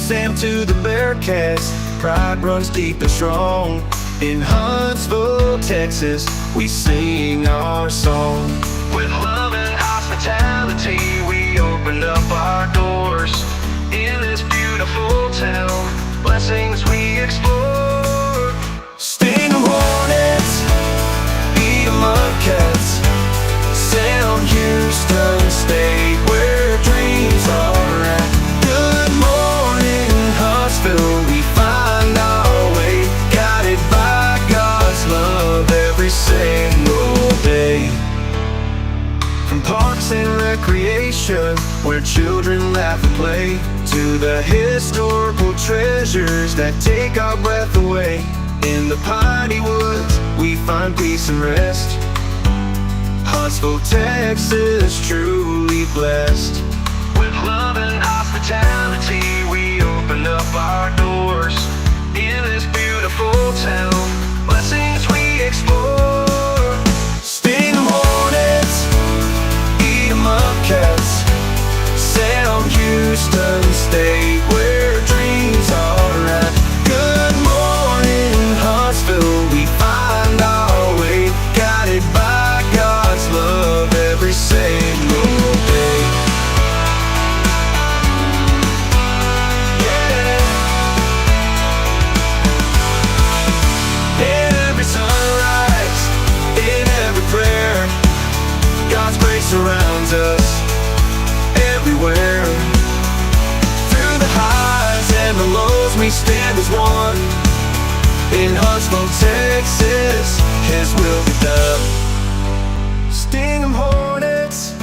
Sam to the Bearcats, pride runs deep and strong. In Huntsville, Texas, we sing our song. With love and hospitality, we open up our doors. In this beautiful town, blessings we explore. Sting 'em hornets, beat 'em up cats. Sound Houston State, where dreams are at. Good morning, Huntsville, we find our way. Guided by God's love every single day. From parks and recreation, where children laugh and play, to the historical treasures that take our breath away. In the piney woods, we find peace and rest. Huntsville, Texas, truly blessed. With love and hospitality, we open up our doors. In this beautiful town, blessings we explore. Sting 'em hornets, eat 'em up cats. Sound Houston State, where dreams are at. Good morning, Huntsville, we find our way. Guided by God's love every single day. Yeah. In every sunrise, in every prayer, God's grace surrounds us everywhere. Through the highs and the lows, we stand as one. In Huntsville, Texas, His will be done. Sting 'em hornets,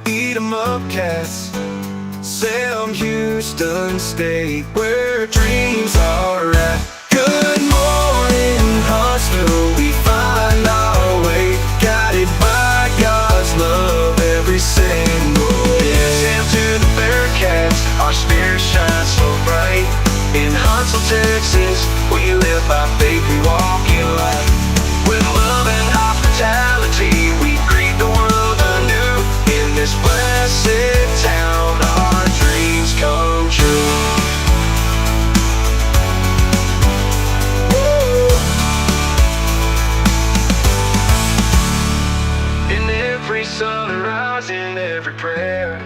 eat 'em up cats. Sound Houston State, where dreams are at. Good morning, Huntsville, we find our way. Guided by God's love every single day. Sam to the Bearcats, our spirit shines so bright. In Huntsville, Texas, we live by faith, we walk in light. With love and hospitality, we greet the world anew. In this blessed town, our dreams come true. Whoa. In every sunrise, in every prayer,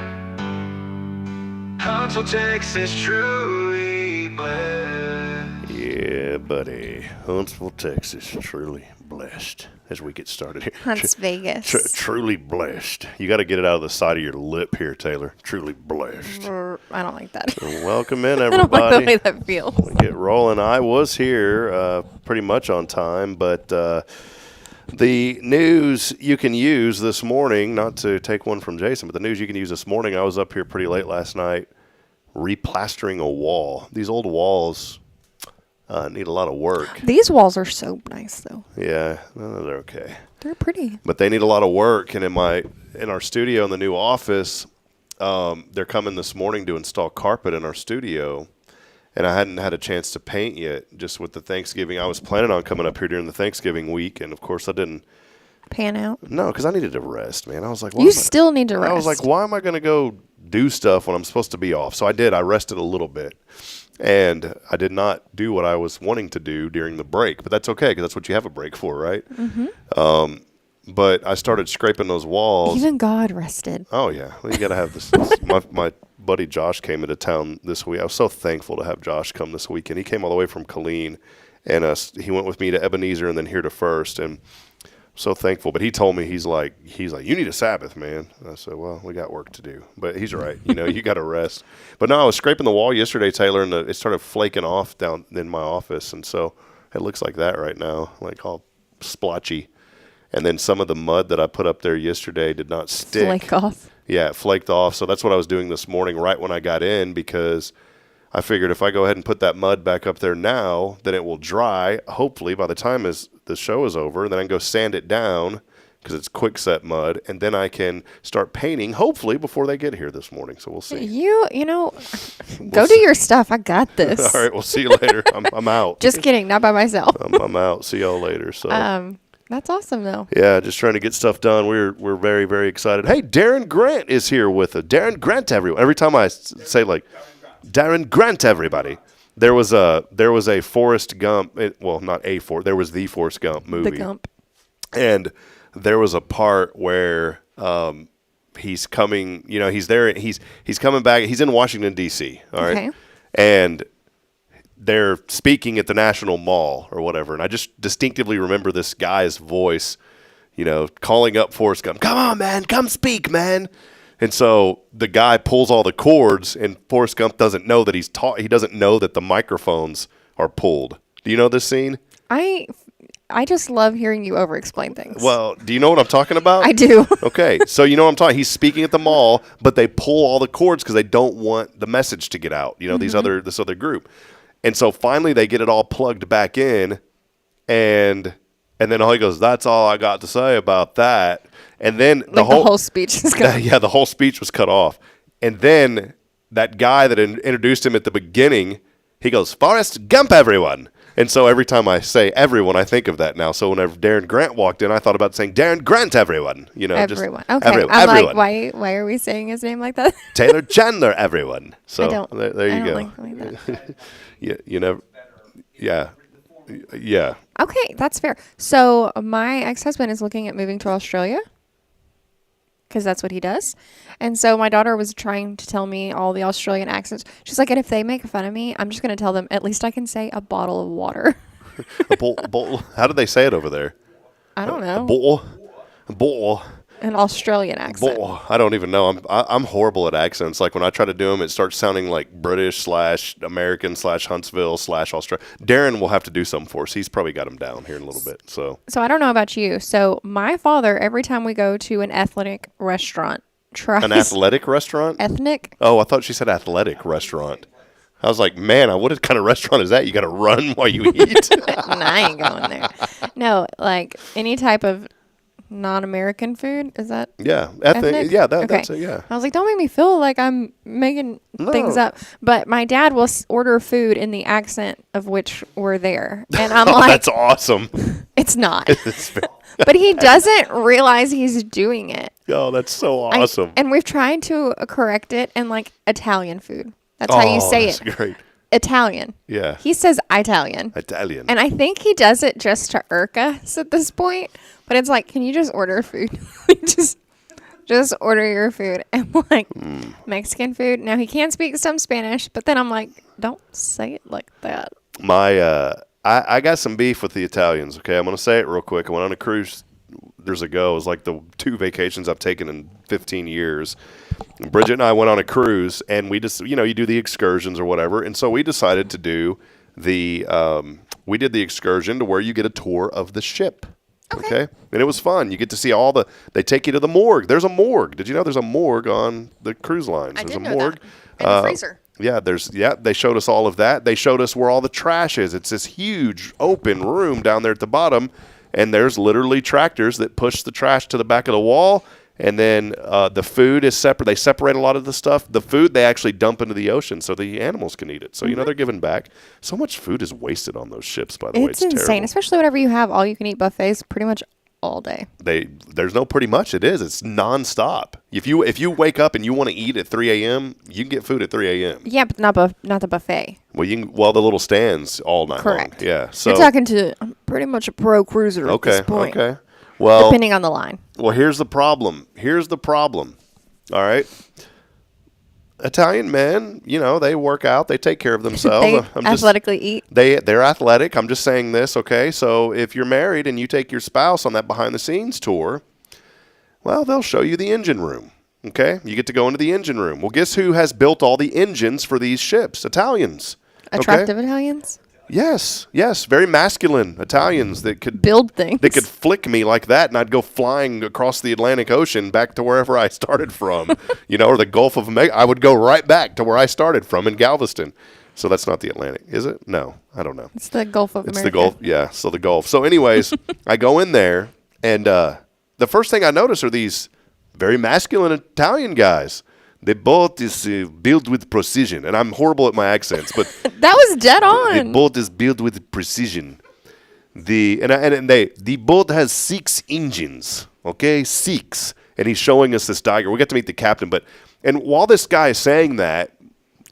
Huntsville, Texas, truly blessed. Yeah, buddy. Huntsville, Texas, truly blessed. As we get started here. Hunts Vegas. Truly blessed. You got to get it out of the side of your lip here, Taylor. Truly blessed. I don't like that. Welcome in, I don't everybody. like the way that feels. We get rolling. I was here pretty much on time, but the news you can use this morning, not to take one from Jason, but the news you can use this morning, I was up here pretty late last night replastering a wall. These old walls need a lot of work. These walls are so nice, though. Yeah, they're okay. They're pretty. But they need a lot of work, and in our studio in the new office, they're coming this morning to install carpet in our studio, and I hadn't had a chance to paint yet, just with the Thanksgiving. I was planning on coming up here during the Thanksgiving week, and of course I didn't. Pan out? No, because I needed to rest, man. I was like, you still need to rest. I was like, why am I going to go do stuff when I'm supposed to be off? So I did. I rested a little bit. And I did not do what I was wanting to do during the break. But that's okay, because that's what you have a break for, right? Mm-hmm. But I started scraping those walls. Even God rested. Oh, yeah. Well, you got to have this. My buddy Josh came into town this week. I was so thankful to have Josh come this weekend. He came all the way from Killeen, and he went with me to Ebenezer and then here to First. And so thankful. But he told me, he's like, you need a Sabbath, man. And I said, well, we got work to do. But he's right. You got to rest. But no, I was scraping the wall yesterday, Taylor, and it started flaking off down in my office. And so it looks like that right now, like all splotchy. And then some of the mud that I put up there yesterday did not stick. Flake off. Yeah, it flaked off. So that's what I was doing this morning right when I got in, because I figured if I go ahead and put that mud back up there now, then it will dry, hopefully, by the time the show is over. And then I can go sand it down because it's quickset mud. And then I can start painting, hopefully, before they get here this morning. So we'll see. Go do your stuff. I got this. All right, we'll see you later. I'm out. Just kidding. Not by myself. I'm out. See y'all later. So. That's awesome, though. Yeah, just trying to get stuff done. We're very, very excited. Hey, Darren Grant is here with us. Darren Grant, everyone. Every time I say, like, Darren Grant, everybody. There was a Forrest Gump. Not a Forrest. There was the Forrest Gump movie. The Gump. And there was a part where he's coming. He's there. He's coming back. He's in Washington D.C. All right, Okay. and they're speaking at the National Mall or whatever. And I just distinctively remember this guy's voice, calling up Forrest Gump. Come on, man. Come speak, man. And so the guy pulls all the cords, and Forrest Gump doesn't know that he doesn't know that the microphones are pulled. Do you know this scene? I just love hearing you over-explain things. Well, do you know what I'm talking about? I do. Okay, so you know what I'm talking. He's speaking at the mall, but they pull all the cords because they don't want the message to get out. This other group, and so finally they get it all plugged back in, and then all he goes, "That's all I got to say about that." And then the whole speech is cut. yeah, the whole speech was cut off, and then that guy that introduced him at the beginning, he goes, "Forrest Gump, everyone." And so every time I say everyone, I think of that now. So whenever Darren Grant walked in, I thought about saying Darren Grant, everyone. Everyone. Just Okay. I'm everyone. like, why are we saying his name like that? Taylor Chandler, everyone. So I don't. there you I go. don't like that. You never. Yeah. Yeah. Okay, that's fair. So my ex-husband is looking at moving to Australia because that's what he does. And so my daughter was trying to tell me all the Australian accents. She's like, and if they make fun of me, I'm just going to tell them at least I can say a bottle of water. How do they say it over there? I don't know. Bowl. An Australian accent. I don't even know. I'm horrible at accents. Like when I try to do them, it starts sounding like British / American / Huntsville / Australia. Darren will have to do something for us. He's probably got them down here in a little bit. So I don't know about you. So my father, every time we go to an ethnic restaurant, tries an athletic restaurant? ethnic. Oh, I thought she said athletic restaurant. I was like, man, what kind of restaurant is that? You got to run while you eat? I ain't going there. No, like any type of non-American food. Is that Yeah. ethnic? Yeah, Okay. that's it, yeah. I was like, don't make me feel like I'm making things up. But my dad will order food in the accent of which we're there. And I'm like, that's awesome. it's not. It's very- But he doesn't realize he's doing it. Oh, that's so awesome. And we've tried to correct it in like Italian food. That's how you say that's it. Great. Italian. Yeah. He says Italian. Italian. And I think he does it just to irk us at this point. But it's like, can you just order food? just order your food. And like Mexican food. Now he can speak some Spanish, but then I'm like, don't say it like that. I got some beef with the Italians. Okay, I'm gonna say it real quick. I went on a cruise years ago. It was like the 2 vacations I've taken in 15 years. And Bridget and I went on a cruise, and we just, you do the excursions or whatever. And so we decided to do we did the excursion to where you get a tour of the ship. Okay. And it was fun. You get to see they take you to the morgue. There's a morgue. Did you know there's a morgue on the cruise lines? I There's did a know morgue. that. And a freezer. Yeah, they showed us all of that. They showed us where all the trash is. It's this huge open room down there at the bottom, and there's literally tractors that push the trash to the back of the wall. And then the food is separate. They separate a lot of the stuff. The food they actually dump into the ocean so the animals can eat it. So, they're giving back. So much food is wasted on those ships, by the way. It's insane, terrible. especially whenever you have all-you-can-eat buffets pretty much all day. There's no pretty much. It is. It's nonstop. If you wake up and you want to eat at 3 a.m., you can get food at 3 a.m. Yeah, but not the buffet. Well, the little stands all night Correct. long. Yeah. So You're talking to pretty much a pro cruiser at this point. Okay. Well, depending on the line. Well, here's the problem. All right. Italian men, they work out. They take care of themselves. They athletically eat. They're athletic. I'm just saying this, okay? So if you're married and you take your spouse on that behind-the-scenes tour, well, they'll show you the engine room, okay? You get to go into the engine room. Well, guess who has built all the engines for these ships? Italians. Attractive Italians? Yes, very masculine Italians that could build things. They could flick me like that, and I'd go flying across the Atlantic Ocean back to wherever I started from, or the Gulf of Mexico. I would go right back to where I started from in Galveston. So that's not the Atlantic, is it? No, I don't know. It's the Gulf of America. It's the Gulf, yeah. So the Gulf. So, anyways, I go in there, and the first thing I notice are these very masculine Italian guys. The boat is built with precision, and I'm horrible at my accents, but that was dead on. The boat is built with precision. The boat has 6 engines, okay, 6, and he's showing us this diagram. We got to meet the captain, and while this guy is saying that,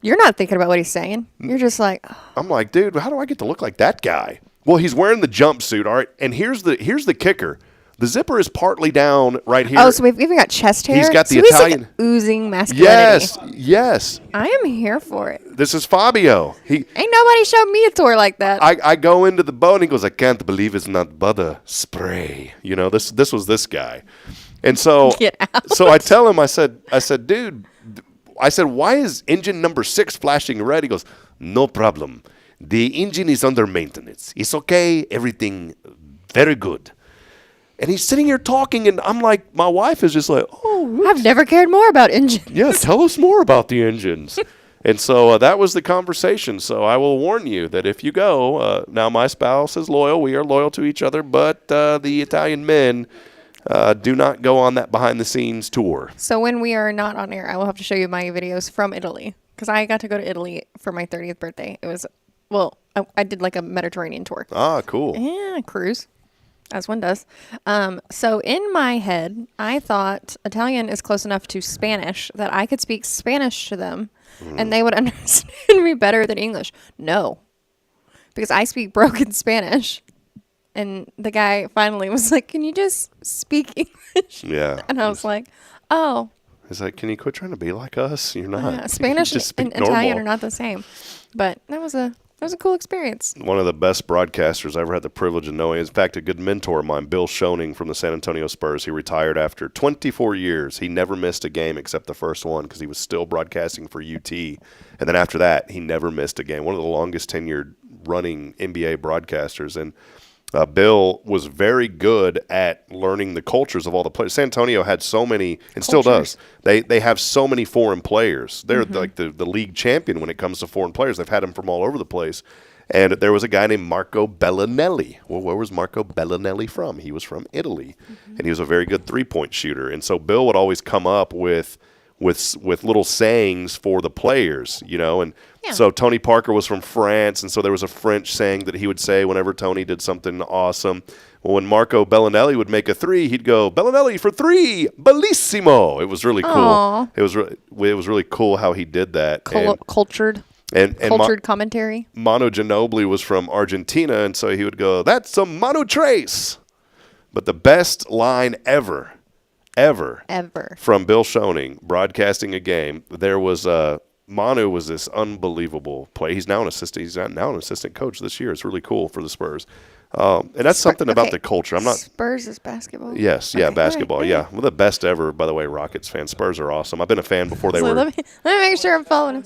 You're not thinking about what he's saying. You're just like, oh. I'm like, dude, how do I get to look like that guy? Well, he's wearing the jumpsuit, all right. And here's the kicker: the zipper is partly down right here. Oh, so we've even got chest hair. He's got the so Italian. He's like oozing masculinity. Yes. I am here for it. This is Fabio. Ain't nobody showed me a tour like that. I go into the boat and he goes, I can't believe it's not butter spray. You know, this was this guy. And so Get out. So I tell him, I said, dude, why is engine number 6 flashing red? He goes, no problem. The engine is under maintenance. It's okay. Everything very good. And he's sitting here talking, and I'm like, my wife is just like, oh. I've never cared more about engines. Yeah, tell us more about the engines. And so that was the conversation. So I will warn you that if you go, now my spouse is loyal. We are loyal to each other. But the Italian men do not go on that behind-the-scenes tour. So when we are not on air, I will have to show you my videos from Italy. Because I got to go to Italy for my 30th birthday. It was, well, I did like a Mediterranean tour. Ah, cool. Yeah, cruise. As one does. So in my head, I thought Italian is close enough to Spanish that I could speak Spanish to them and they would understand me better than English. No. Because I speak broken Spanish. And the guy finally was like, can you just speak English? Yeah. And I was like, oh. He's like, can you quit trying to be like us? You're not. Yeah, Spanish just and speak Italian normal. are not the same. But that was a cool experience. One of the best broadcasters I ever had the privilege of knowing. In fact, a good mentor of mine, Bill Schoening from the San Antonio Spurs. He retired after 24 years. He never missed a game except the first one because he was still broadcasting for UT. And then after that, he never missed a game. One of the longest tenured running NBA broadcasters. And Bill was very good at learning the cultures of all the players. San Antonio had so many, and still does. They have so many foreign players. They're like the league champion when it comes to foreign players. They've had them from all over the place. And there was a guy named Marco Bellinelli. Well, where was Marco Bellinelli from? He was from Italy, and he was a very good three-point shooter. And so Bill would always come up with little sayings for the players, you know, and so Tony Parker was from France, and so there was a French saying that he would say whenever Tony did something awesome. Well, when Marco Bellinelli would make a three, he'd go, Bellinelli for three, bellissimo. It was really cool. Aww. It was really cool how he did that. Cultured commentary. Manu Ginobili was from Argentina, and so he would go, that's a Manu Trace. But the best line ever from Bill Schoening broadcasting a game, there was Manu was this unbelievable player. He's now an assistant coach this year. It's really cool for the Spurs. And that's something about the culture. Spurs is basketball. Yes, yeah, basketball. Right. Yeah, well, the best ever. By the way, Rockets fans. Spurs are awesome. I've been a fan before they were. Let me make sure I'm following him.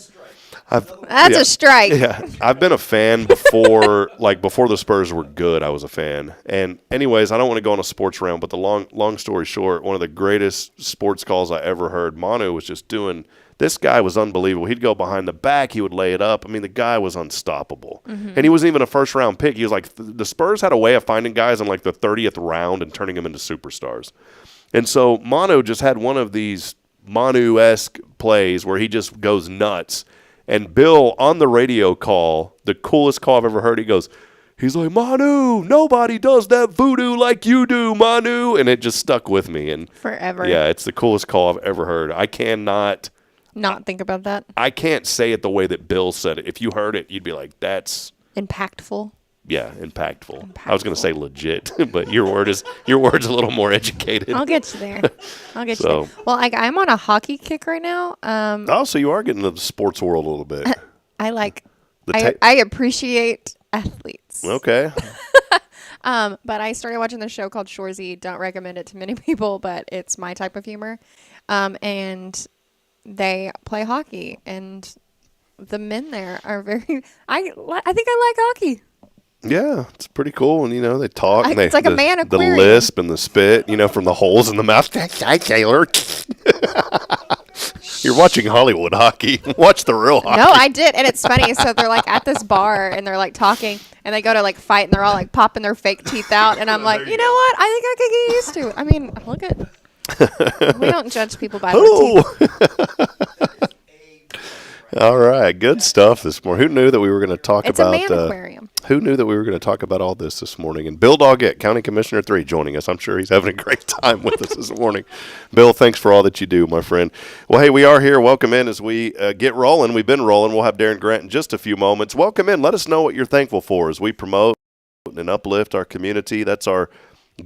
That's a strike. Yeah, I've been a fan before, before the Spurs were good. I was a fan. And anyways, I don't want to go on a sports realm, but the long story short, one of the greatest sports calls I ever heard. Manu was just doing. This guy was unbelievable. He'd go behind the back. He would lay it up. I mean, the guy was unstoppable. And he wasn't even a first-round pick. He was like, the Spurs had a way of finding guys in like the 30th round and turning them into superstars. And so Manu just had one of these Manu-esque plays where he just goes nuts. And Bill, on the radio call, the coolest call I've ever heard, he's like, Manu, nobody does that voodoo like you do, Manu. And it just stuck with me. And forever. Yeah, it's the coolest call I've ever heard. I cannot not think about that. I can't say it the way that Bill said it. If you heard it, you'd be like, that's impactful. Yeah, impactful. I was going to say legit, but your word's a little more educated. I'll get you there. You there. Well, I'm on a hockey kick right now. So you are getting into the sports world a little bit. I appreciate athletes. Okay. But I started watching this show called Shoresy. Don't recommend it to many people, but it's my type of humor. And they play hockey, and the men there are very. I think I like hockey. Yeah, it's pretty cool, and they talk. And it's like a man aquarium. The lisp and the spit, from the holes in the mouth. Hi, Taylor. You're watching Hollywood hockey. Watch the real hockey. No, I did, and it's funny. So they're like at this bar, and they're like talking, and they go to like fight, and they're all like popping their fake teeth out, and I'm like, you know what? I think I could get used to it. I mean, look at. We don't judge people by their teeth. All right, good stuff this morning. Who knew that we were going to talk about? It's a man aquarium. Who knew that we were going to talk about all this morning? And Bill Doggett, County Commissioner 3, joining us. I'm sure he's having a great time with us this morning. Bill, thanks for all that you do, my friend. Well, hey, we are here. Welcome in as we get rolling. We've been rolling. We'll have Darren Grant in just a few moments. Welcome in. Let us know what you're thankful for as we promote and uplift our community. That's our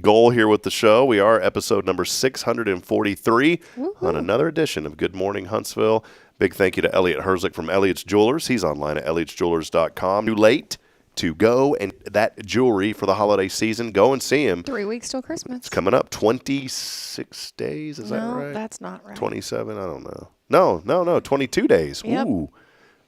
goal here with the show. We are episode number 643 on another edition of Good Morning Huntsville. Big thank you to Elliot Herzlich from Elliot's Jewelers. He's online at elliotsjewelers.com. Too late to go and that jewelry for the holiday season. Go and see him. 3 weeks till Christmas. It's coming up. 26 days. Is that right? No, that's not right. 27? I don't know. No. 22 days. Yep. Ooh.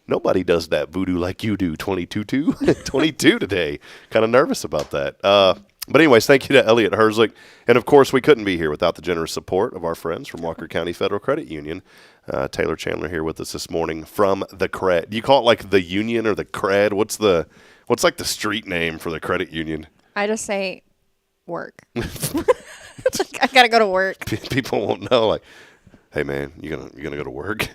Nobody does that voodoo like you do. 22 today. Kind of nervous about that. But anyways, thank you to Elliot Herzlich. And, of course, we couldn't be here without the generous support of our friends from Walker County Federal Credit Union. Taylor Chandler here with us this morning from the Cred. Do you call it like the Union or the Cred? What's like the street name for the credit union? I just say work. I got to go to work. People won't know, like, hey, man, you gonna go to work?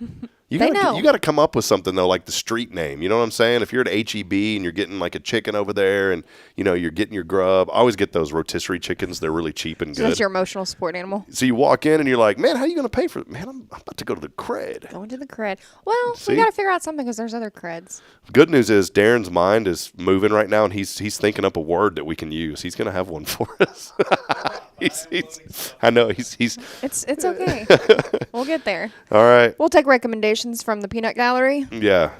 You They know. You got to come up with something, though, like the street name. You know what I'm saying? If you're at H-E-B and you're getting like a chicken over there and, you're getting your grub. I always get those rotisserie chickens. They're really cheap and So good. that's your emotional support animal. So you walk in and you're like, man, how are you going to pay for it? Man, I'm about to go to the Cred. Going to the Cred. Well, See? we got to figure out something because there's other Creds. Good news is Darren's mind is moving right now, and he's thinking up a word that we can use. He's going to have one for us. I know he's. It's okay. We'll get there. All right. We'll take recommendations from the Peanut Gallery. Yeah.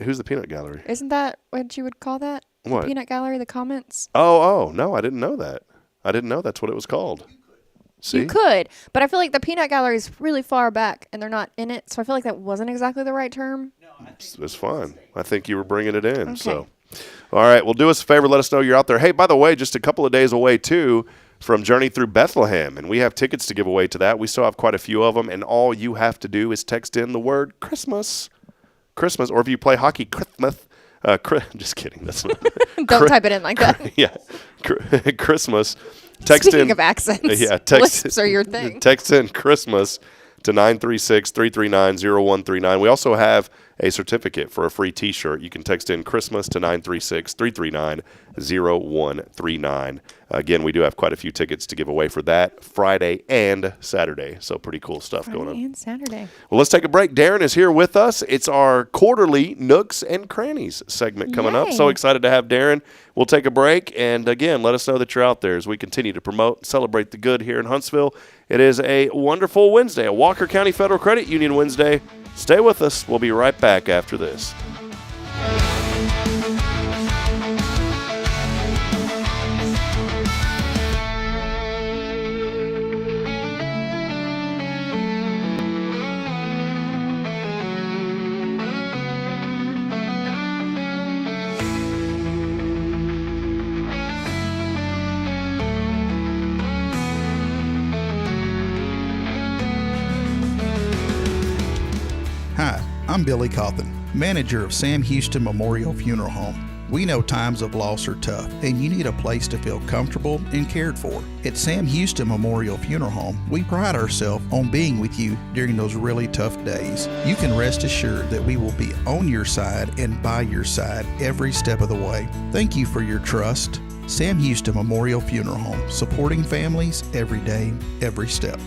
Who's the Peanut Gallery? Isn't that what you would call that? What? The Peanut Gallery, the comments? Oh, no, I didn't know that. I didn't know that's what it was called. See? You could, but I feel like the Peanut Gallery is really far back and they're not in it, so I feel like that wasn't exactly the right term. It's fine. I think you were bringing it in. Okay. So, all right. Well, do us a favor. Let us know you're out there. Hey, by the way, just a couple of days away, too, from Journey Through Bethlehem, and we have tickets to give away to that. We still have quite a few of them, and all you have to do is text in the word Christmas, or if you play hockey, Christmas. Just kidding. That's not. Don't type it in like that. Yeah, Christmas. Text Speaking in, of accents, yeah, lisps are your thing. Text in Christmas to 936-339-0139. We also have a certificate for a free T-shirt. You can text in Christmas to 936-339-0139. Again, we do have quite a few tickets to give away for that Friday and Saturday. So pretty cool stuff going on. Friday and Saturday. Well, let's take a break. Darren is here with us. It's our quarterly Nooks and Crannies segment coming up. Yay. So excited to have Darren. We'll take a break. And again, let us know that you're out there as we continue to promote and celebrate the good here in Huntsville. It is a wonderful Wednesday, a Walker County Federal Credit Union Wednesday. Stay with us. We'll be right back after this. Hi, I'm Billy Cawthon, manager of Sam Houston Memorial Funeral Home. We know times of loss are tough, and you need a place to feel comfortable and cared for. At Sam Houston Memorial Funeral Home, we pride ourselves on being with you during those really tough days. You can rest assured that we will be on your side and by your side every step of the way. Thank you for your trust. Sam Houston Memorial Funeral Home, supporting families every day, every step.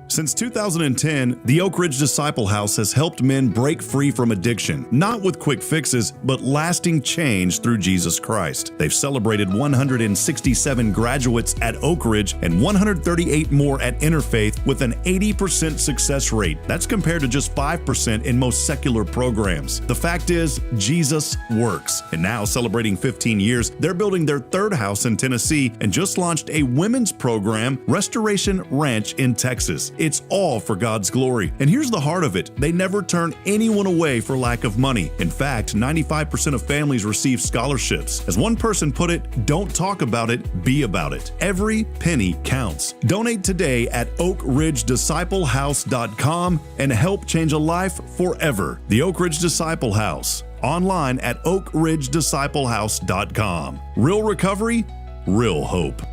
Since 2010, the Oak Ridge Disciple House has helped men break free from addiction, not with quick fixes, but lasting change through Jesus Christ. They've celebrated 167 graduates at Oak Ridge and 138 more at Interfaith with an 80% success rate. That's compared to just 5% in most secular programs. The fact is, Jesus works. And now, celebrating 15 years, they're building their third house in Tennessee and just launched a women's program, Restoration Ranch in Texas. It's all for God's glory. And here's the heart of it. They never turn anyone away for lack of money. In fact, 95% of families receive scholarships. As one person put it, don't talk about it, be about it. Every penny counts. Donate today at oakridgedisciplehouse.com and help change a life forever. The Oak Ridge Disciple House. Online at oakridgedisciplehouse.com. Real recovery, real hope.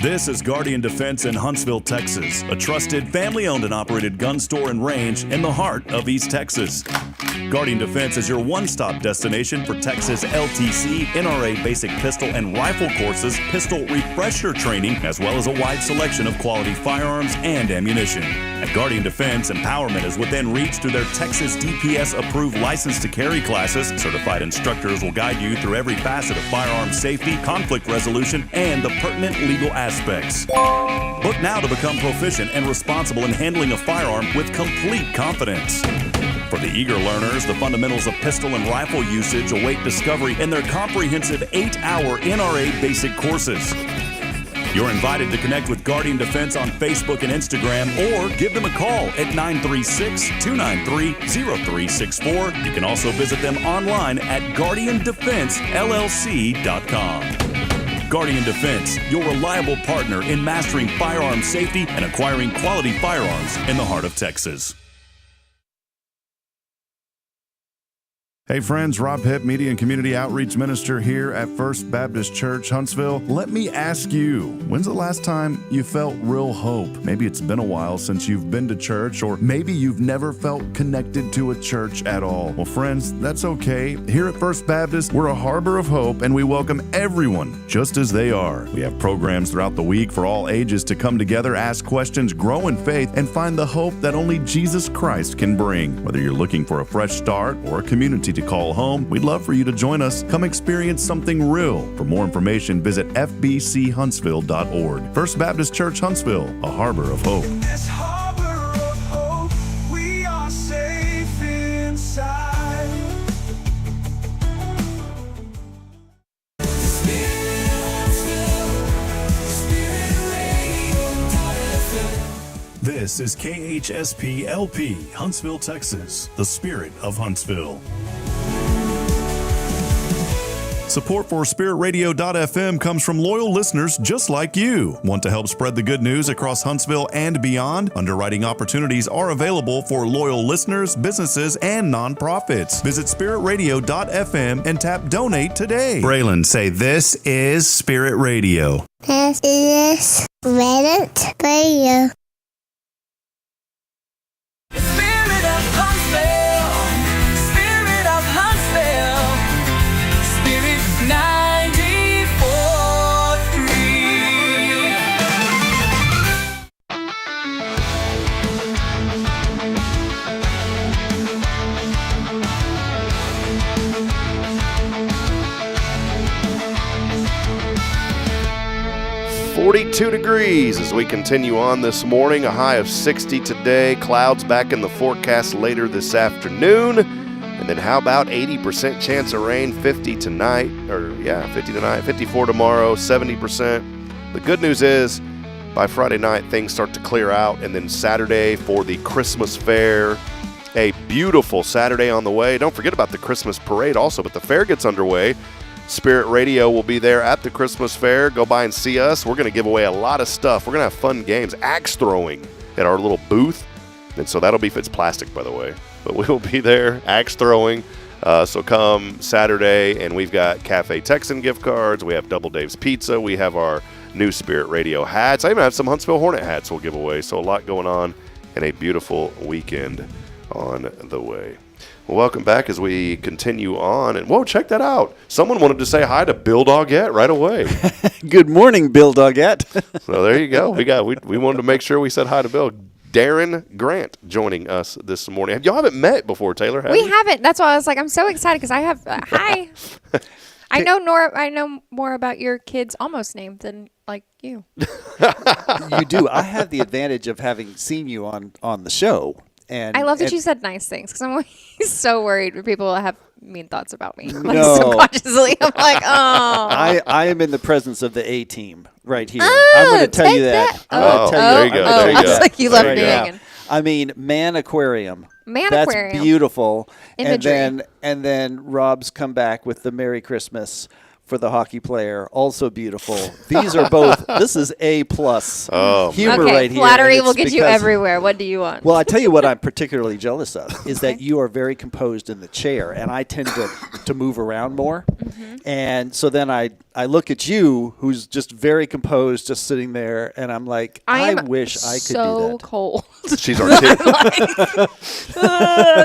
This is Guardian Defense in Huntsville, Texas, a trusted family-owned and operated gun store and range in the heart of East Texas. Guardian Defense is your one-stop destination for Texas LTC, NRA basic pistol and rifle courses, pistol refresher training, as well as a wide selection of quality firearms and ammunition. At Guardian Defense, empowerment is within reach through their Texas DPS-approved license to carry classes. Certified instructors will guide you through every facet of firearm safety, conflict resolution, and the pertinent legal aspects. Book now to become proficient and responsible in handling a firearm with complete confidence. For the eager learners, the fundamentals of pistol and rifle usage await discovery in their comprehensive 8-hour NRA basic courses. You're invited to connect with Guardian Defense on Facebook and Instagram, or give them a call at 936-293-0364. You can also visit them online at guardiandefensellc.com. Guardian Defense, your reliable partner in mastering firearm safety and acquiring quality firearms in the heart of Texas. Hey friends, Rob Hipp, Media and Community Outreach Minister here at First Baptist Church, Huntsville. Let me ask you, when's the last time you felt real hope? Maybe it's been a while since you've been to church, or maybe you've never felt connected to a church at all. Well, friends, that's okay. Here at First Baptist, we're a harbor of hope, and we welcome everyone just as they are. We have programs throughout the week for all ages to come together, ask questions, grow in faith, and find the hope that only Jesus Christ can bring. Whether you're looking for a fresh start or a community to call home, we'd love for you to join us. Come experience something real. For more information, visit fbchuntsville.org. First Baptist Church Huntsville, a harbor of hope. This harbor of hope, we are safe inside. This is KHSP LP, Huntsville, Texas, the spirit of Huntsville. Support for SpiritRadio.fm comes from loyal listeners just like you. Want to help spread the good news across Huntsville and beyond? Underwriting opportunities are available for loyal listeners, businesses, and nonprofits. Visit SpiritRadio.fm and tap Donate today. Braylon, say, this is Spirit Radio. This is Spirit Radio. Spirit of Huntsville, Spirit of Huntsville, Spirit 42 degrees as we continue on this morning. A high of 60 today. Clouds back in the forecast later this afternoon. And then how about 80% chance of rain, 50 tonight, 54 tomorrow, 70%. The good news is by Friday night things start to clear out, and then Saturday for the Christmas fair. A beautiful Saturday on the way. Don't forget about the Christmas parade also, but the fair gets underway. Spirit Radio will be there at the Christmas fair. Go by and see us. We're going to give away a lot of stuff. We're going to have fun games, axe throwing at our little booth. And so that'll be, if it's plastic, by the way. But we'll be there, axe throwing. So come Saturday, and we've got Cafe Texan gift cards. We have Double Dave's Pizza. We have our new Spirit Radio hats. I even have some Huntsville Hornet hats we'll give away. So a lot going on, and a beautiful weekend on the way. Well, welcome back as we continue on. And whoa, check that out. Someone wanted to say hi to Bill Doggett right away. Good morning, Bill Doggett. So there you go. We wanted to make sure we said hi to Bill. Darren Grant joining us this morning. Y'all haven't met before, Taylor, have you? We haven't. That's why I was like, I'm so excited because I have. Hi. I know more about your kid's almost name than like you. You do. I have the advantage of having seen you on the show. And I love that you said nice things because I'm always so worried when people have mean thoughts about me. Like No. subconsciously, I'm like, oh. I am in the presence of the A team right here. Oh, I'm going to tell take you that. that. I'm gonna tell there you go, there you I go. was like, you love There you being go. in. I mean, Man Aquarium. Man That's Aquarium. beautiful. Imagery. And then Rob's come back with the Merry Christmas for the hockey player. Also beautiful. These are both. This is A+ humor Okay, right here. flattery and will it's get you because- everywhere. What do you want? Well, I tell you what I'm particularly jealous of is that you are very composed in the chair, and I tend to move around more. Mm-hmm. And so then I I look at you, who's just very composed, just sitting there, and I'm like, I am wish I could so do that. cold. She's articulate.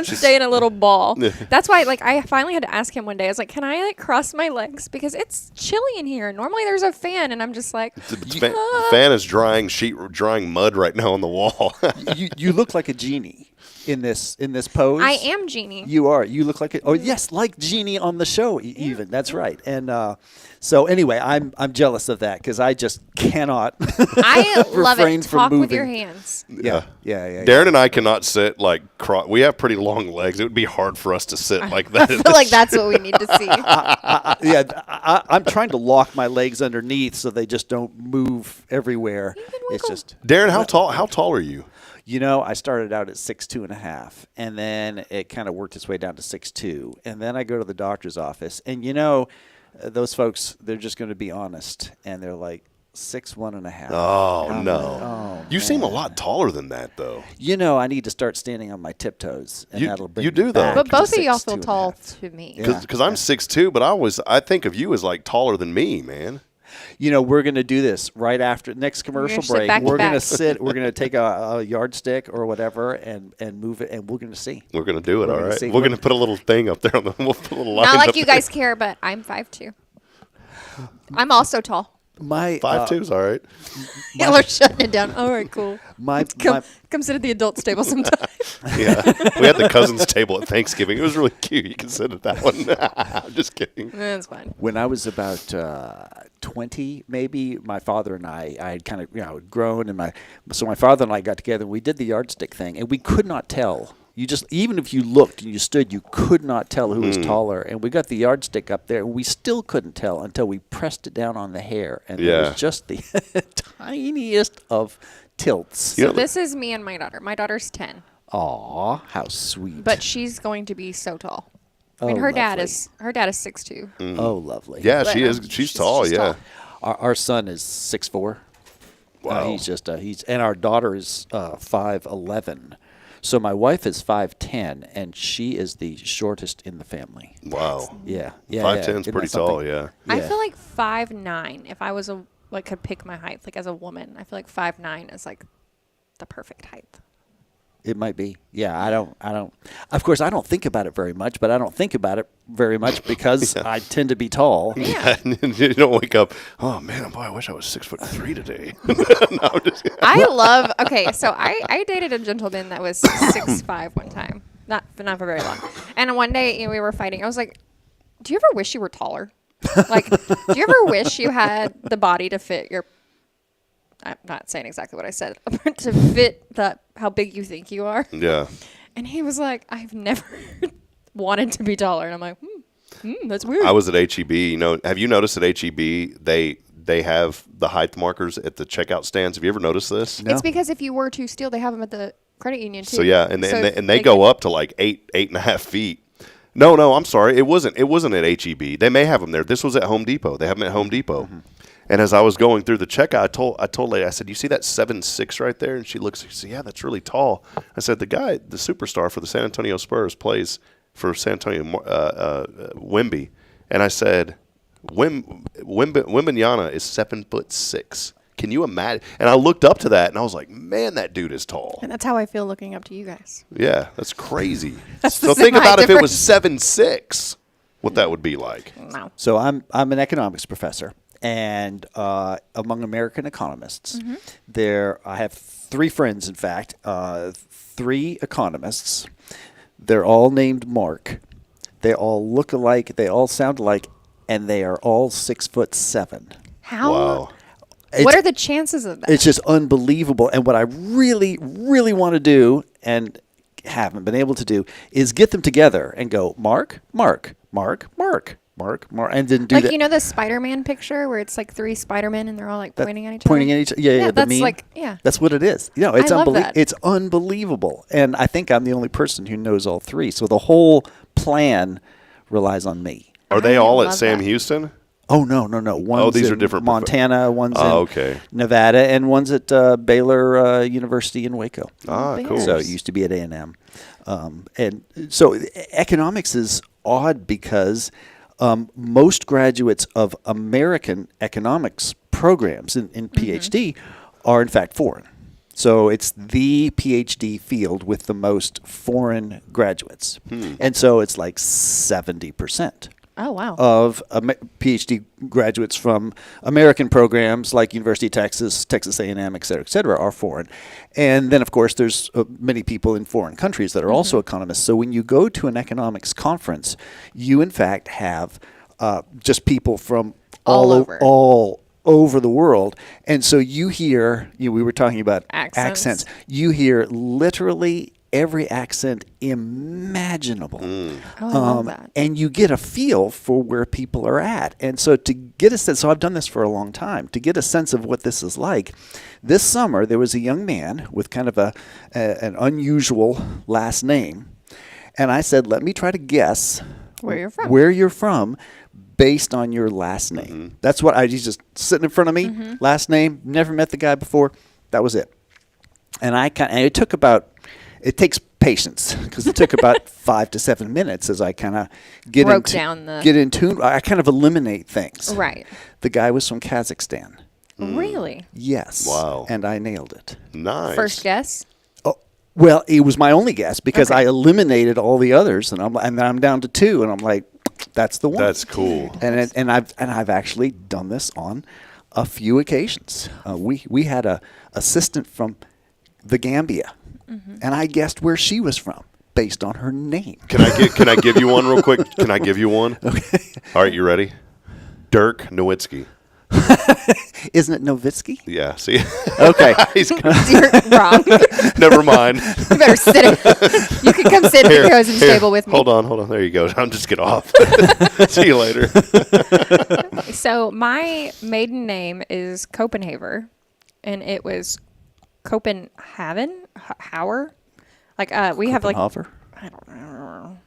Stay in a little ball. That's why, like, I finally had to ask him one day. I was like, "Can I like cross my legs because it's chilly in here? Normally there's a fan, and I'm just like, The fan is drying mud right now on the wall. You look like a genie in this pose. I am Genie." You are. You look like like Genie on the show. Even that's right. And so anyway, I'm jealous of that because I just cannot. I love refrain it. from Talk with moving. your hands. Yeah. Darren and I cannot sit like we have pretty long legs. It would be hard for us to sit like that. I feel like that's what we need to see. I'm trying to lock my legs underneath so they just don't move everywhere. It's just Darren, how tall are you? I started out at 6'2.5", and then it kind of worked its way down to 6'2", and then I go to the doctor's office, and those folks, they're just going to be honest, and they're like 6'1.5". Oh no! Oh, you seem a lot taller than that, though. I need to start standing on my tiptoes, and that'll bring you me do, though. back But to both of y'all 6'2.5". feel tall to me. Because I'm 6'2", but I think of you as like taller than me, man. We're going to do this right after next commercial sit break. back to We're going to back. sit. We're going to take a yardstick or whatever and move it, and we're going to see. We're gonna do it, We're all gonna right. see. We're gonna put a little thing up there on the. We'll put a little line Not up like you there. guys care, but I'm 5'2". I'm also tall. My 5'2"'s all right. Y'all are shutting it down. All right, cool. my Come sit at the adults table sometime. Yeah, we had the cousins table at Thanksgiving. It was really cute. You can sit at that one. I'm just kidding. That's fine. when I was about 20, maybe, my father and I had kind of grown, and so my father and I got together and we did the yardstick thing, and we could not tell. Even if you looked and you stood, you could not tell who was taller. And we got the yardstick up there, and we still couldn't tell until we pressed it down on the hair, and it was just the tiniest of tilts. So this is me and my daughter. My daughter's 10, Aw, how sweet! but she's going to be so tall. I Oh, mean, her dad lovely. is 6'2". Oh, lovely. Yeah, But, she is. She's tall. she's Yeah. tall. Our son is 6'4". Wow. He's just and our daughter is 5'11". So my wife is 5'10", and she is the shortest in the family. Wow. Yeah. 5'10"'s Isn't pretty that tall. something? Yeah. I feel like 5'9". If I was could pick my height, like as a woman, I feel like 5'9" is like the perfect height. It might be. Yeah, I don't. Of course, I don't think about it very much, but I don't think about it very much because I tend to be tall. Yeah. You don't wake up. Oh man, boy, I wish I was 6'3" today. No, I'm just kidding. I love. Okay, so I dated a gentleman that was 6'5" one time, not for very long. And one day we were fighting. I was like, "Do you ever wish you were taller? Like, do you ever wish you had the body to fit your?" I'm not saying exactly what I said. To fit how big you think you are. Yeah. And he was like, "I've never wanted to be taller." And I'm like, that's weird. I was at HEB. Have you noticed at HEB they have the height markers at the checkout stands? Have you ever noticed this? It's because if you were to steal, they have them at the credit union too. So yeah, and So they go up to like 8.5 feet. No, I'm sorry. It wasn't at HEB. They may have them there. This was at Home Depot. They have them at Home Depot. Mm-hmm. And as I was going through the checkout, I told lady, I said, "You see that 7'6" right there?" And she said, "Yeah, that's really tall." I said, "The guy, the superstar for the San Antonio Spurs, plays for San Antonio Wemby." And I said, Wembanyama is 7'6". Can you imagine? And I looked up to that, and I was like, "Man, that dude is tall." And that's how I feel looking up to you guys. Yeah, that's crazy. That's So the think same about height if it was difference. 7'6", what that would be like. No. So I'm an economics professor, and among American economists, I have three friends. In fact, three economists. They're all named Mark. They all look alike. They all sound alike, and they are all 6'7". How? Wow. What are the chances of that? It's just unbelievable. And what I really, really want to do, and haven't been able to do, is get them together and go, Mark, Mark, Mark, Mark, Mark, Mark, and then do like, that. you know the Spider-Man picture where it's like three Spider-Men and they're all like pointing at each other? Pointing at each other. Yeah, the that's meme. like, yeah. That's what it is. It's I love that. It's unbelievable. And I think I'm the only person who knows all three. So the whole plan relies on me. Are they I all at love Sam that. Houston? Oh, no. One's these are in different Montana, one's okay. in Nevada, and one's at Baylor University in Waco. Bears. Cool. So it used to be at A&M. And so economics is odd because most graduates of American economics programs in PhD are in fact foreign. So it's the PhD field with the most foreign graduates. And so it's like 70%. Oh, wow. Of PhD graduates from American programs like University of Texas, Texas A&M, et cetera, are foreign. And then, of course, there's many people in foreign countries that are also economists. So when you go to an economics conference, you, in fact, have just people from all over the world. And so you hear, we were talking about accents. You hear literally every accent imaginable. Oh, I love that. And you get a feel for where people are at. And so to get a sense, so I've done this for a long time, to get a sense of what this is like, this summer there was a young man with kind of an unusual last name. And I said, let me try to guess where you're from based on your last name. That's what he's just sitting in front of me, last name, never met the guy before. That was it. And it takes patience because it took about 5 to 7 minutes as I kind of get in tune. I kind of eliminate things. Right. The guy was from Kazakhstan. Really? Yes. Wow. And I nailed it. Nice. First guess? Oh, well, it was my only guess because I eliminated all the others, and I'm down to 2, and I'm like, that's the one. That's cool. And I've actually done this on a few occasions. We had a assistant from the Gambia. And I guessed where she was from based on her name. Can I give you one real quick? Can I give you one? Okay. All right, you ready? Dirk Nowitzki. Isn't it Nowitzki? Yeah. See. Okay. You're wrong. Never mind. You better sit. You can come sit at the cozy table with me. Hold on. There you go. I'm just get off. See you later. So my maiden name is Copenhaver, and it was Copenhagen, Hauer. Like we have like Copenhaver? I don't know.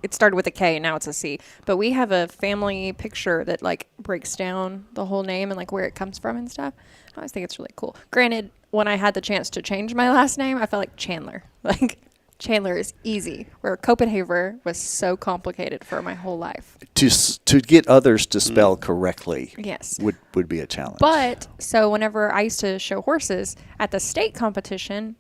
It started with a K, now it's a C. But we have a family picture that like breaks down the whole name and like where it comes from and stuff. I always think it's really cool. Granted, when I had the chance to change my last name, I felt like Chandler. Like Chandler is easy, where Copenhaver was so complicated for my whole life. To get others to spell correctly, yes, would be a challenge. But so whenever I used to show horses at the state competition,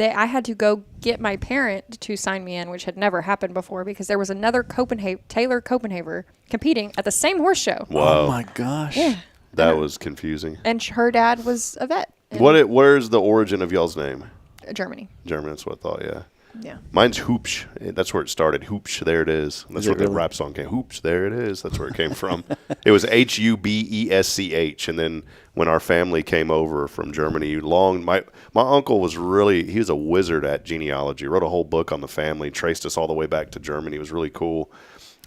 I had to go get my parent to sign me in, which had never happened before because there was another Taylor Copenhaver competing at the same horse show. Wow. Oh my gosh. Yeah. That was confusing. And her dad was a vet. Where's the origin of y'all's name? Germany. German, that's what I thought, yeah. Yeah. Mine's Hoopsch. That's where it started. Hoopsch, there it is. That's where the really? rap song came. Hoopsch, there it is. That's where it came from. It was Hubesch. And then when our family came over from Germany, my uncle was he was a wizard at genealogy. Wrote a whole book on the family, traced us all the way back to Germany. It was really cool.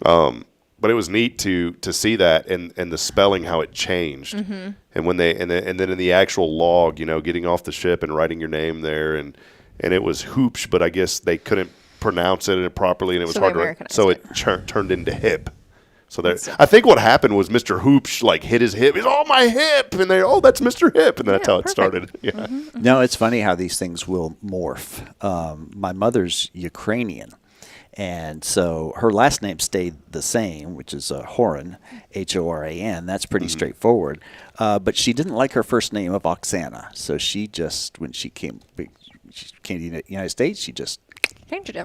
But it was neat to see that and the spelling, how it changed. And when and then in the actual log, getting off the ship and writing your name there and it was Hoopsch, but I guess they couldn't pronounce it properly, and it was hard to. So it turned into hip. So I think what happened was Mr. Hoopsch like hit his hip. He's my hip, and that's Mr. Hip, and that's how it started. Yeah. No, it's funny how these things will morph. My mother's Ukrainian, and so her last name stayed the same, which is Horan, Horan. That's pretty straightforward. But she didn't like her first name of Oksana, so she just when she came to the United States, she just changed it.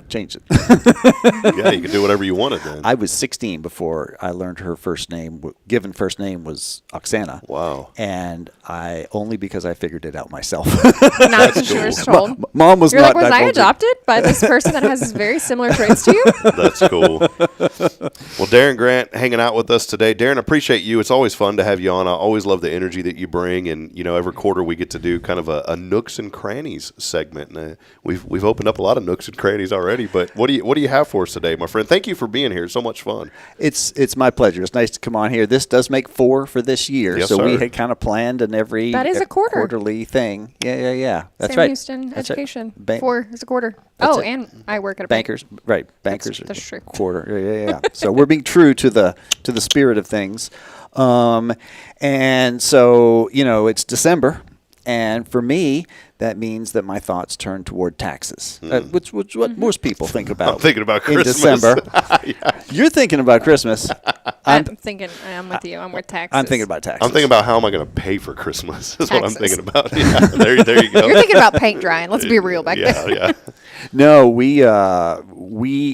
Yeah, you could do whatever you wanted then. I was 16 before I learned her first name. Given first name was Oksana. Wow. And only because I figured it out myself. Not because she was told. Mom was You're not. like, was I adopted by this person that has very similar traits to you? That's cool. Well, Darren Grant hanging out with us today. Darren, appreciate you. It's always fun to have you on. I always love the energy that you bring, and every quarter we get to do kind of a nooks and crannies segment. And, we've opened up a lot of nooks and crannies already, but what do you have for us today, my friend? Thank you for being here. It's so much fun. It's my pleasure. It's nice to come on here. This does make 4 for this year, yes, so sir. we had kind of planned that is a quarter. quarterly thing. Yeah. That's Sam right. Houston That's education. Right. 4 is a quarter. That's Oh, it. and I work at a bank. Bankers, right? Bankers, That's true. quarter. Yeah. So we're being true to the spirit of things, and so it's December, And for me, that means that my thoughts turn toward taxes, which what most people think about. I'm thinking about in Christmas. December. You're thinking about Christmas. I'm thinking. I'm with you. I'm with taxes. I'm thinking about taxes. I'm thinking about how am I going to pay for Christmas. That's what I'm Taxes. thinking about. Yeah, there you go. You're thinking about paint drying. Let's be real back there. Yeah. No, we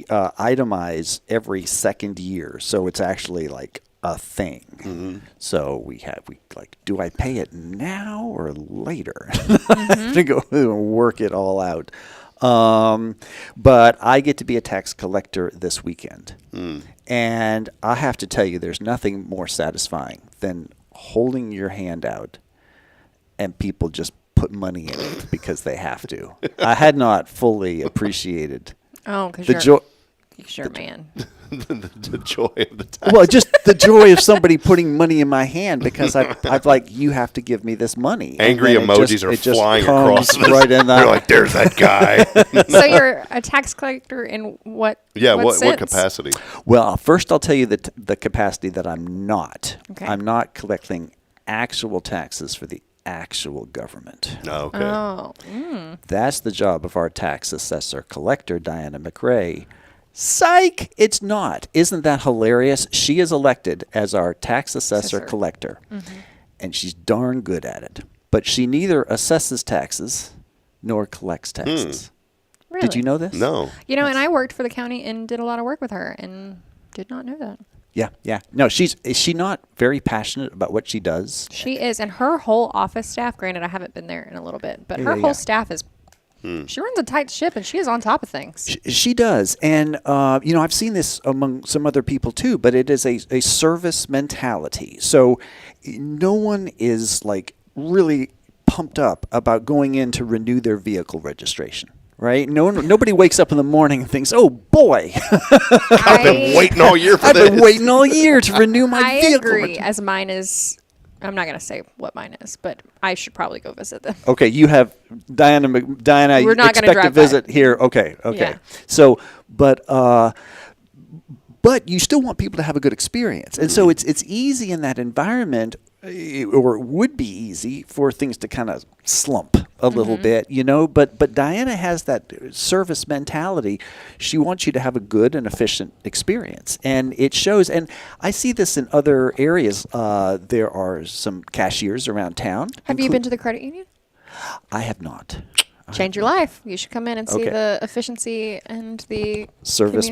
itemize every second year, so it's actually like a thing. Mm-hmm. So we like, do I pay it now or later? I have to go and work it all out. But I get to be a tax collector this weekend, and I have to tell you, there's nothing more satisfying than holding your hand out and people just put money in it because they have to. I had not fully appreciated Oh, because the you're joy. sure, man. the joy of the tax. Well, just the joy of somebody putting money in my hand because I've like, you have to give me this money. And Angry then emojis are it just flying comes across. right in They're the, like, there's that guy. So you're a tax collector in what? Yeah, what sense? capacity? Well, first I'll tell you the capacity that I'm not. Okay. I'm not collecting actual taxes for the actual government. No, okay. Oh, That's the job of our tax assessor collector, Diana McRae. Psych! It's not. Isn't that hilarious? She is elected as our tax assessor collector, and she's darn good at it. But she neither assesses taxes nor collects taxes. really? Did you know this? No. You know, and I worked for the county and did a lot of work with her, and did not know that. Yeah. No, is she not very passionate about what she does? She is, and her whole office staff. Granted, I haven't been there in a little bit, but her Yeah. whole staff is. She runs a tight ship, and she is on top of things. She does. And, I've seen this among some other people too, but it is a service mentality. So no one is like really pumped up about going in to renew their vehicle registration. Right? Nobody wakes up in the morning and thinks, "Oh boy, I've been waiting all year for I've this. been waiting all year to renew my I vehicle." agree. As mine is, I'm not going to say what mine is, but I should probably go visit them. Okay, you have Diana. Diana, We're not gonna expect drive to by. visit here. Okay. Yeah. So, but you still want people to have a good experience, and so it's easy in that environment, or it would be easy for things to kind of slump a little bit, But Diana has that service mentality. She wants you to have a good and efficient experience, and it shows. And I see this in other areas. There are some cashiers around town. Have you been to the credit union? I have not. Change your life. You should come in and see Okay. the efficiency and the Service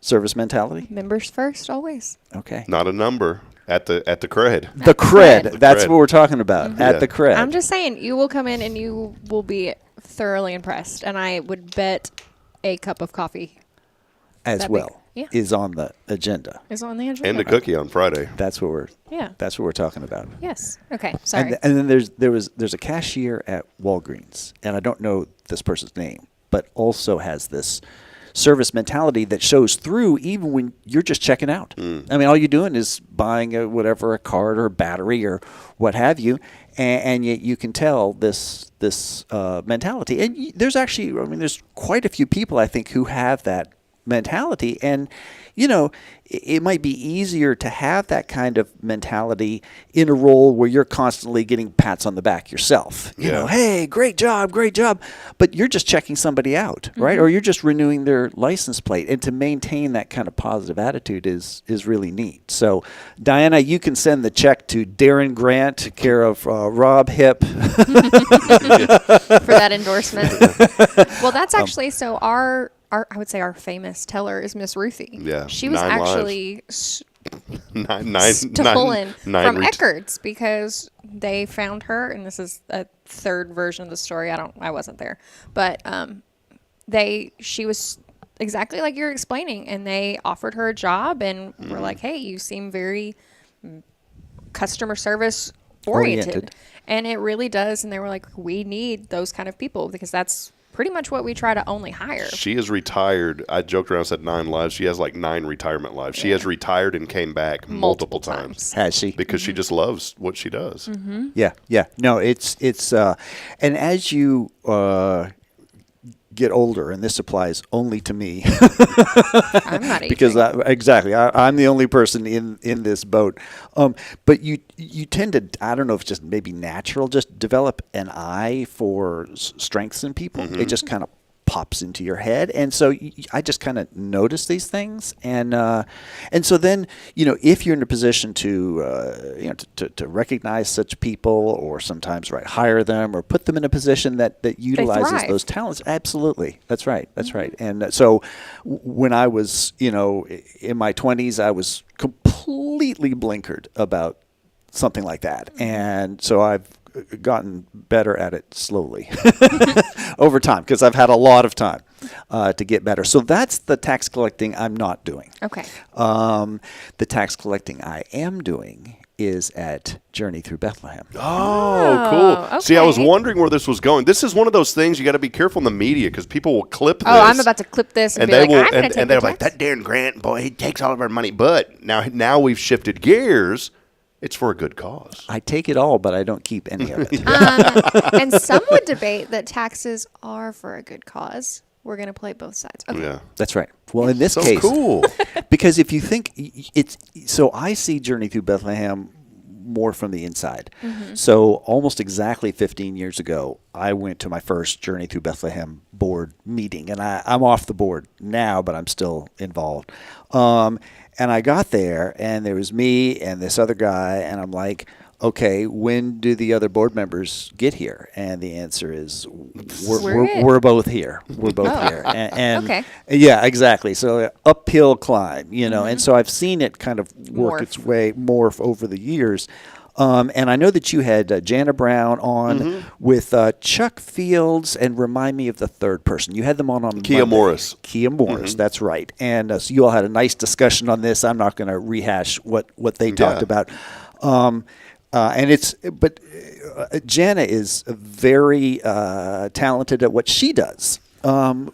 service mentality. members first, always. Okay. Not a number at the cred. The cred. cred. That's cred. what we're talking about. Yeah. At the cred. I'm just saying, you will come in and you will be thoroughly impressed. And I would bet a cup of coffee as that'd be- well yeah. is on the agenda. is on the agenda. And a cookie on Friday. That's what we're. Yeah. That's what we're talking about. Yes. Okay. Sorry. And then there's a cashier at Walgreens, and I don't know this person's name, but also has this service mentality that shows through even when you're just checking out. I mean, all you're doing is buying a card or a battery or what have you, and yet you can tell this mentality. And there's actually, there's quite a few people I think who have that mentality, and it might be easier to have that kind of mentality in a role where you're constantly getting pats on the back yourself. Yeah. Hey, great job, but you're just checking somebody out, right? Or you're just renewing their license plate, and to maintain that kind of positive attitude is really neat. So, Diana, you can send the check to Darren Grant, care of Rob Hip. For that endorsement. Well, that's actually so our I would say our famous teller is Miss Ruthie. Yeah, She was 9 lives. actually Stolen from Eckerd's because they found her, and this is a third version of the story. I wasn't there, but she was exactly like you're explaining, and they offered her a job and were like, "Hey, you seem very customer service oriented," and it really does. And they were like, "We need those kind of people because that's pretty much what we try to only hire." She is retired. I joked around and said 9 lives. She has like 9 retirement lives. She has retired and came back multiple times. Has she? Because she just loves what she does. Yeah. No, it's and as you get older, and this applies only to me, I'm not because aging. I'm the only person in this boat. But you tend to, I don't know if it's just maybe natural, just develop an eye for strengths in people. It just kind of pops into your head, and so I just kind of notice these things, and so then if you're in a position to to recognize such people, or sometimes hire them or put them in a position that utilizes thrive. those talents, absolutely, that's right, and so when I was in my 20s, I was completely blinkered about something like that, and so I've gotten better at it slowly over time, because I've had a lot of time to get better. So that's the tax collecting I'm not doing. Okay. The tax collecting I am doing is at Journey Through Bethlehem. Oh, cool. okay. See, I was wondering where this was going. This is one of those things you got to be careful in the media, because people will clip this. Oh, I'm about to clip this and be they like, will, I'm going to take and the they're like, tax. that Darren Grant boy, he takes all of our money. But now we've shifted gears. It's for a good cause. I take it all, but I don't keep any of it. And some would debate that taxes are for a good cause. We're going to play both sides. Okay. Yeah. That's right. Well, in this So case, cool. because if you think so I see Journey Through Bethlehem more from the inside. So almost exactly 15 years ago, I went to my first Journey Through Bethlehem board meeting, and I'm off the board now, but I'm still involved. And I got there, and there was me and this other guy, and I'm like, okay, when do the other board members get here? And the answer is, we're both here. We're both here. And Okay. Yeah, exactly. So uphill climb, and so I've seen it kind of work its way morph over the years. And I know that you had Jana Brown on with Chuck Fields, and remind me of the third person. You had them on Kia Monday. Morris. Kia Morris, that's right. And so you all had a nice discussion on this. I'm not going to rehash what they talked about. But Jana is very talented at what she does.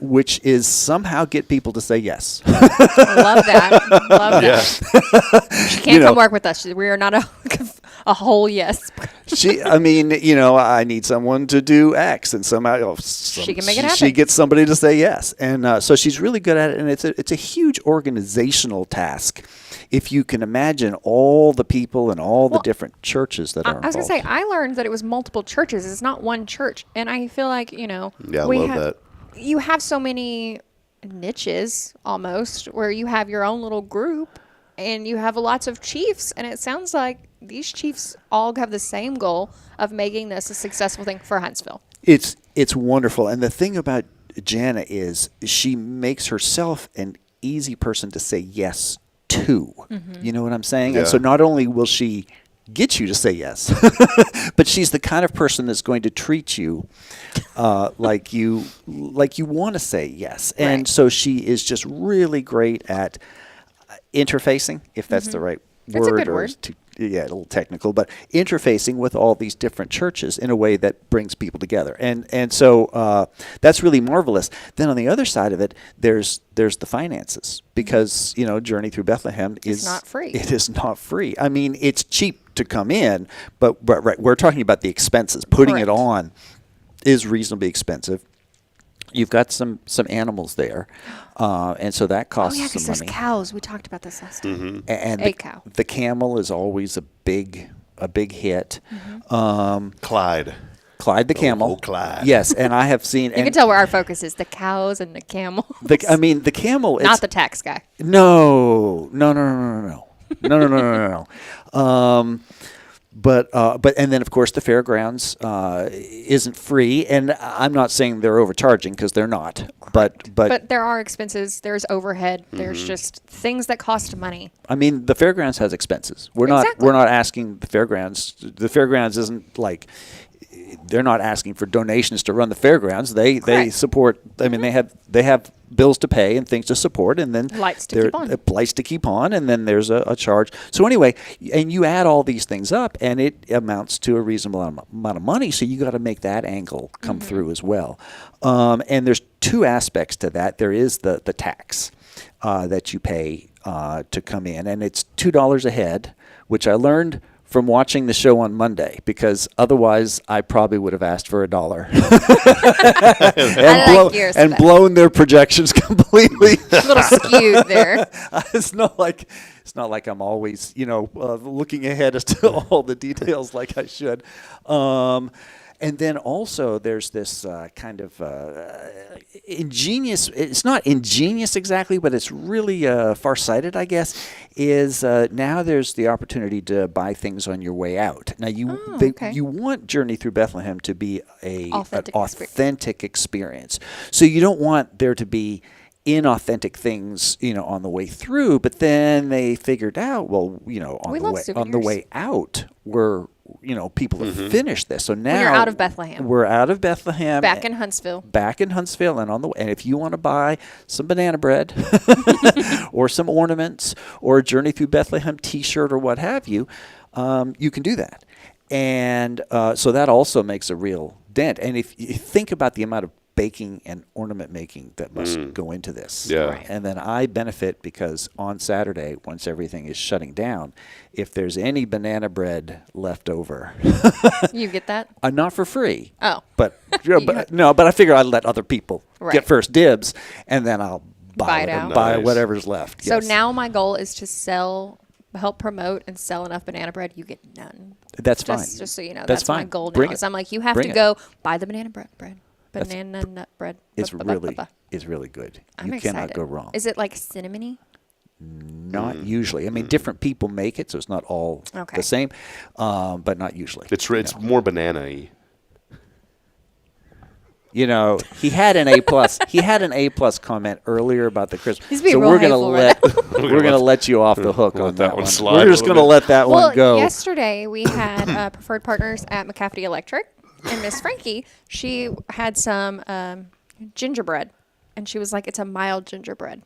Which is somehow get people to say yes. Love that. Love that. She can't come work with us. We are not a whole yes. I need someone to do X, and somehow she can make it happen. She gets somebody to say yes, and so she's really good at it. And it's a huge organizational task. If you can imagine all the people and all the different churches that are involved. I was going to say, I learned that it was multiple churches. It's not one church, and I feel like Yeah, I love that. You have so many niches almost where you have your own little group and you have lots of chiefs, and it sounds like these chiefs all have the same goal of making this a successful thing for Huntsville. It's wonderful. And the thing about Jana is she makes herself an easy person to say yes to. You know what I'm saying? Yeah. And so not only will she get you to say yes, but she's the kind of person that's going to treat you like you want to say yes. And so she is just really great at interfacing, if that's the right That's a word. good word. A little technical, but interfacing with all these different churches in a way that brings people together. And so that's really marvelous. Then on the other side of it, there's the finances, because, Journey Through Bethlehem is not free. It is not free. I mean, it's cheap to come in, but right, we're talking about the expenses. Putting it Correct. on is reasonably expensive. You've got some animals there, and so that costs because some there's money. cows. We talked about this last time. And A cow. the camel is always a big hit. Clyde. Clyde the camel. Oh, Clyde. Yes, and I have seen. You can tell where our focus is: the cows and the camels. The camel. Not the tax guy. No. But and then of course the fairgrounds isn't free, and I'm not saying they're overcharging, because they're not. But there are expenses. There's overhead. There's just things that cost money. I mean, the fairgrounds has expenses. We're Exactly. not asking the fairgrounds. The fairgrounds isn't like, they're not asking for donations to run the fairgrounds. They Correct. support. I mean, they have bills to pay and things to support, and then Lights to there- keep on. lights to keep on, and then there's a charge. So anyway, and you add all these things up, and it amounts to a reasonable amount of money. So you got to make that angle come through as well. And there's two aspects to that. There is the tax that you pay to come in, and it's $2 a head, which I learned from watching the show on Monday, because otherwise I probably would have asked for $1 I like yours and better. blown their projections completely. A little skewed there. It's not like I'm always, looking ahead as to all the details like I should. And then also there's this kind of ingenious, it's not ingenious exactly, but it's really farsighted, I guess, is now there's the opportunity to buy things on your way out. Now, you want Journey Through Bethlehem to be an authentic experience. So you don't want there to be inauthentic things, on the way through, but then they figured out, well, on the way out, people have finished this. So now We're out of Bethlehem. We're out of Bethlehem. Back in Huntsville. And on the way. And if you want to buy some banana bread or some ornaments or a Journey Through Bethlehem T-shirt or what have you, you can do that. And so that also makes a real dent. And if you think about the amount of baking and ornament making that must go into this. Yeah. Right. And then I benefit because on Saturday, once everything is shutting down, if there's any banana bread left over, You get that? not for free. Oh. But I figure I'd let other people get first dibs, and then I'll Buy it out. buy Nice. whatever's left. So Yes. now my goal is to help promote and sell enough banana bread. You get none. That's fine. Just so you know, That's that's my fine. goal Bring now. it. Is I'm like, you have Bring to it. go buy the banana bread. Banana nut bread. It's really good. I'm You excited. cannot go wrong. Is it like cinnamony? Not usually. I mean, different people make it, so it's not all Okay. the same, but not usually. It's more banana-y. He had an A+. He had an A+ comment earlier about the Christmas. He's being so real we're gonna hateful let right we're gonna let you off the hook Let on that that one one. slide We're a just little gonna bit. let that Well, one go. yesterday we had preferred partners at McCafferty Electric, and Miss Frankie, she had some gingerbread, and she was like, "It's a mild gingerbread,"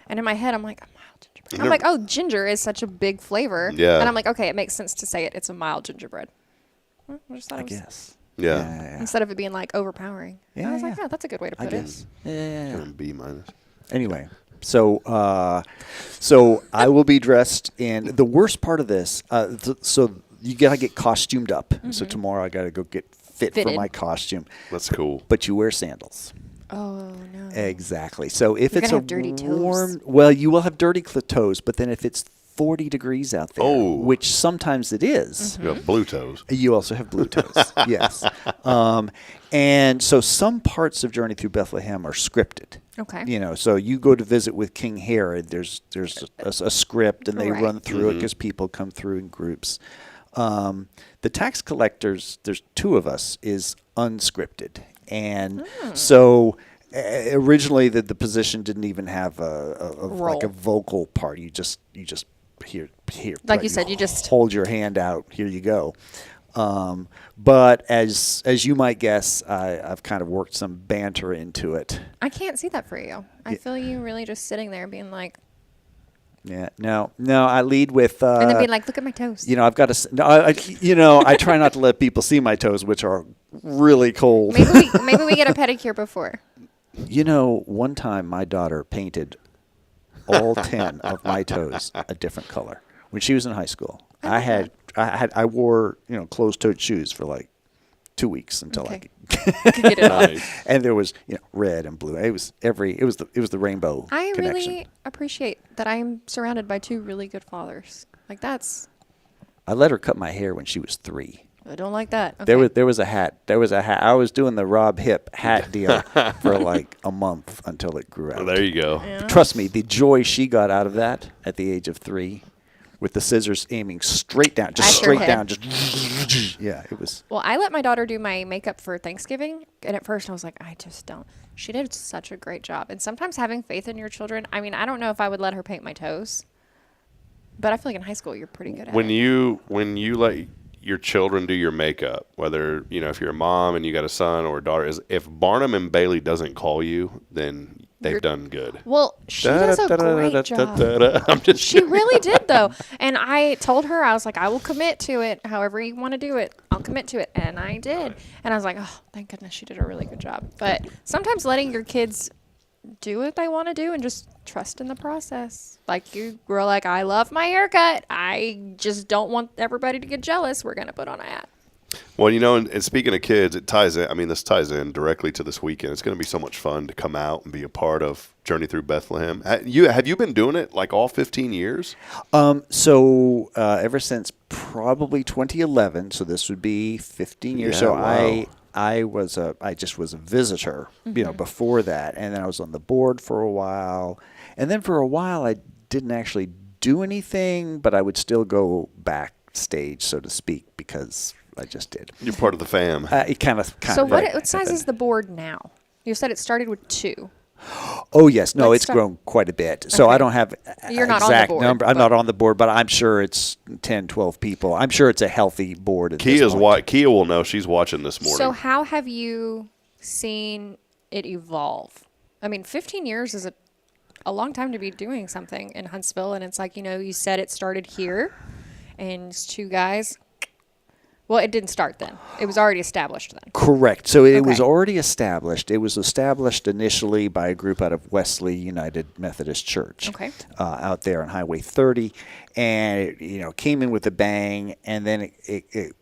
and in my head, I'm like, "A mild gingerbread." I'm like, "Oh, ginger is such a big flavor," Yeah. and I'm like, "Okay, it makes sense to say it's a mild gingerbread." I just thought I it was, guess. Yeah. instead of it being like overpowering. Yeah, I was like, yeah. "Oh, that's a good way to I put it." guess. Yeah. B-. Anyway, so I will be dressed in the worst part of this. So you gotta get costumed up. So tomorrow I gotta go get fit for Fitted. my costume. That's cool. But you wear sandals. Oh no. Exactly. So if You're it's gonna a have dirty toes. warm, well, you will have dirty toes. But then if it's 40 degrees out there, Oh. which sometimes it is, You got blue toes. you also have blue toes. Yes. And so some parts of Journey Through Bethlehem are scripted. Okay. So you go to visit with King Herod. There's a script, and they Right. run through it because people come through in groups. The tax collectors, there's two of us, is unscripted, and so originally the position didn't even have like a vocal part. You just here. Like you said, you just hold your hand out. Here you go. But as you might guess, I've kind of worked some banter into it. I can't see that for you. I feel you really just sitting there being like, Yeah. No. I lead with. and then being like, "Look at my toes." I've got to. No, I try not to let people see my toes, which are really cold. Maybe we get a pedicure before. One time my daughter painted all 10 of my toes a different color when she was in high school. I wore closed-toed shoes for like 2 weeks until I Okay. could Get it off. and there was red and blue. It was the rainbow. I connection. really appreciate that I'm surrounded by two really good fathers. Like I let her cut my hair when she was 3. I don't like that. Okay. There was a hat. I was doing the Rob Hip hat deal for like a month until it grew out. Well, there you go. Yeah. Trust me, the joy she got out of that at the age of 3, with the scissors aiming straight down, At her straight head. down, just yeah, it was. Well, I let my daughter do my makeup for Thanksgiving, and at first I was like, I just don't. She did such a great job. And sometimes having faith in your children, I mean, I don't know if I would let her paint my toes, but I feel like in high school you're pretty good at When it. you let your children do your makeup, whether if you're a mom and you got a son or a daughter, if Barnum and Bailey doesn't call you, then they've done good. Well, she does a great job. I'm just She really did, though. And I told her, I was like, I will commit to it. However you want to do it, I'll commit to it. And I did. And I was like, oh, thank goodness she did a really good job. But sometimes letting your kids do what they want to do and just trust in the process. Like you were like, I love my haircut. I just don't want everybody to get jealous. We're going to put on a hat. Well, you know, and speaking of kids, it ties in. I mean, this ties in directly to this weekend. It's going to be so much fun to come out and be a part of Journey Through Bethlehem. Have you been doing it like all 15 years? So ever since probably 2011, so this would be 15 years. Yeah, So wow. I just was a visitor, before that, and then I was on the board for a while, and then for a while I didn't actually do anything, but I would still go backstage, so to speak, because I just did. You're part of the fam. It kind of. So what size is the board now? You said it started with 2. Oh yes, no, Let's it's start- grown quite a bit. So I Okay. don't have You're not on the exact board, number. I'm but- not on the board, but I'm sure it's 10, 12 people. I'm sure it's a healthy board. At this point. Kia will know. She's watching this morning. So how have you seen it evolve? I mean, 15 years is a long time to be doing something in Huntsville. And it's like, you said it started here and it's 2 guys. Well, it didn't start then. It was already established then. Correct. So it was Okay. already established. It was established initially by a group out of Wesley United Methodist Church, Okay. out there on Highway 30, and it came in with a bang. And then it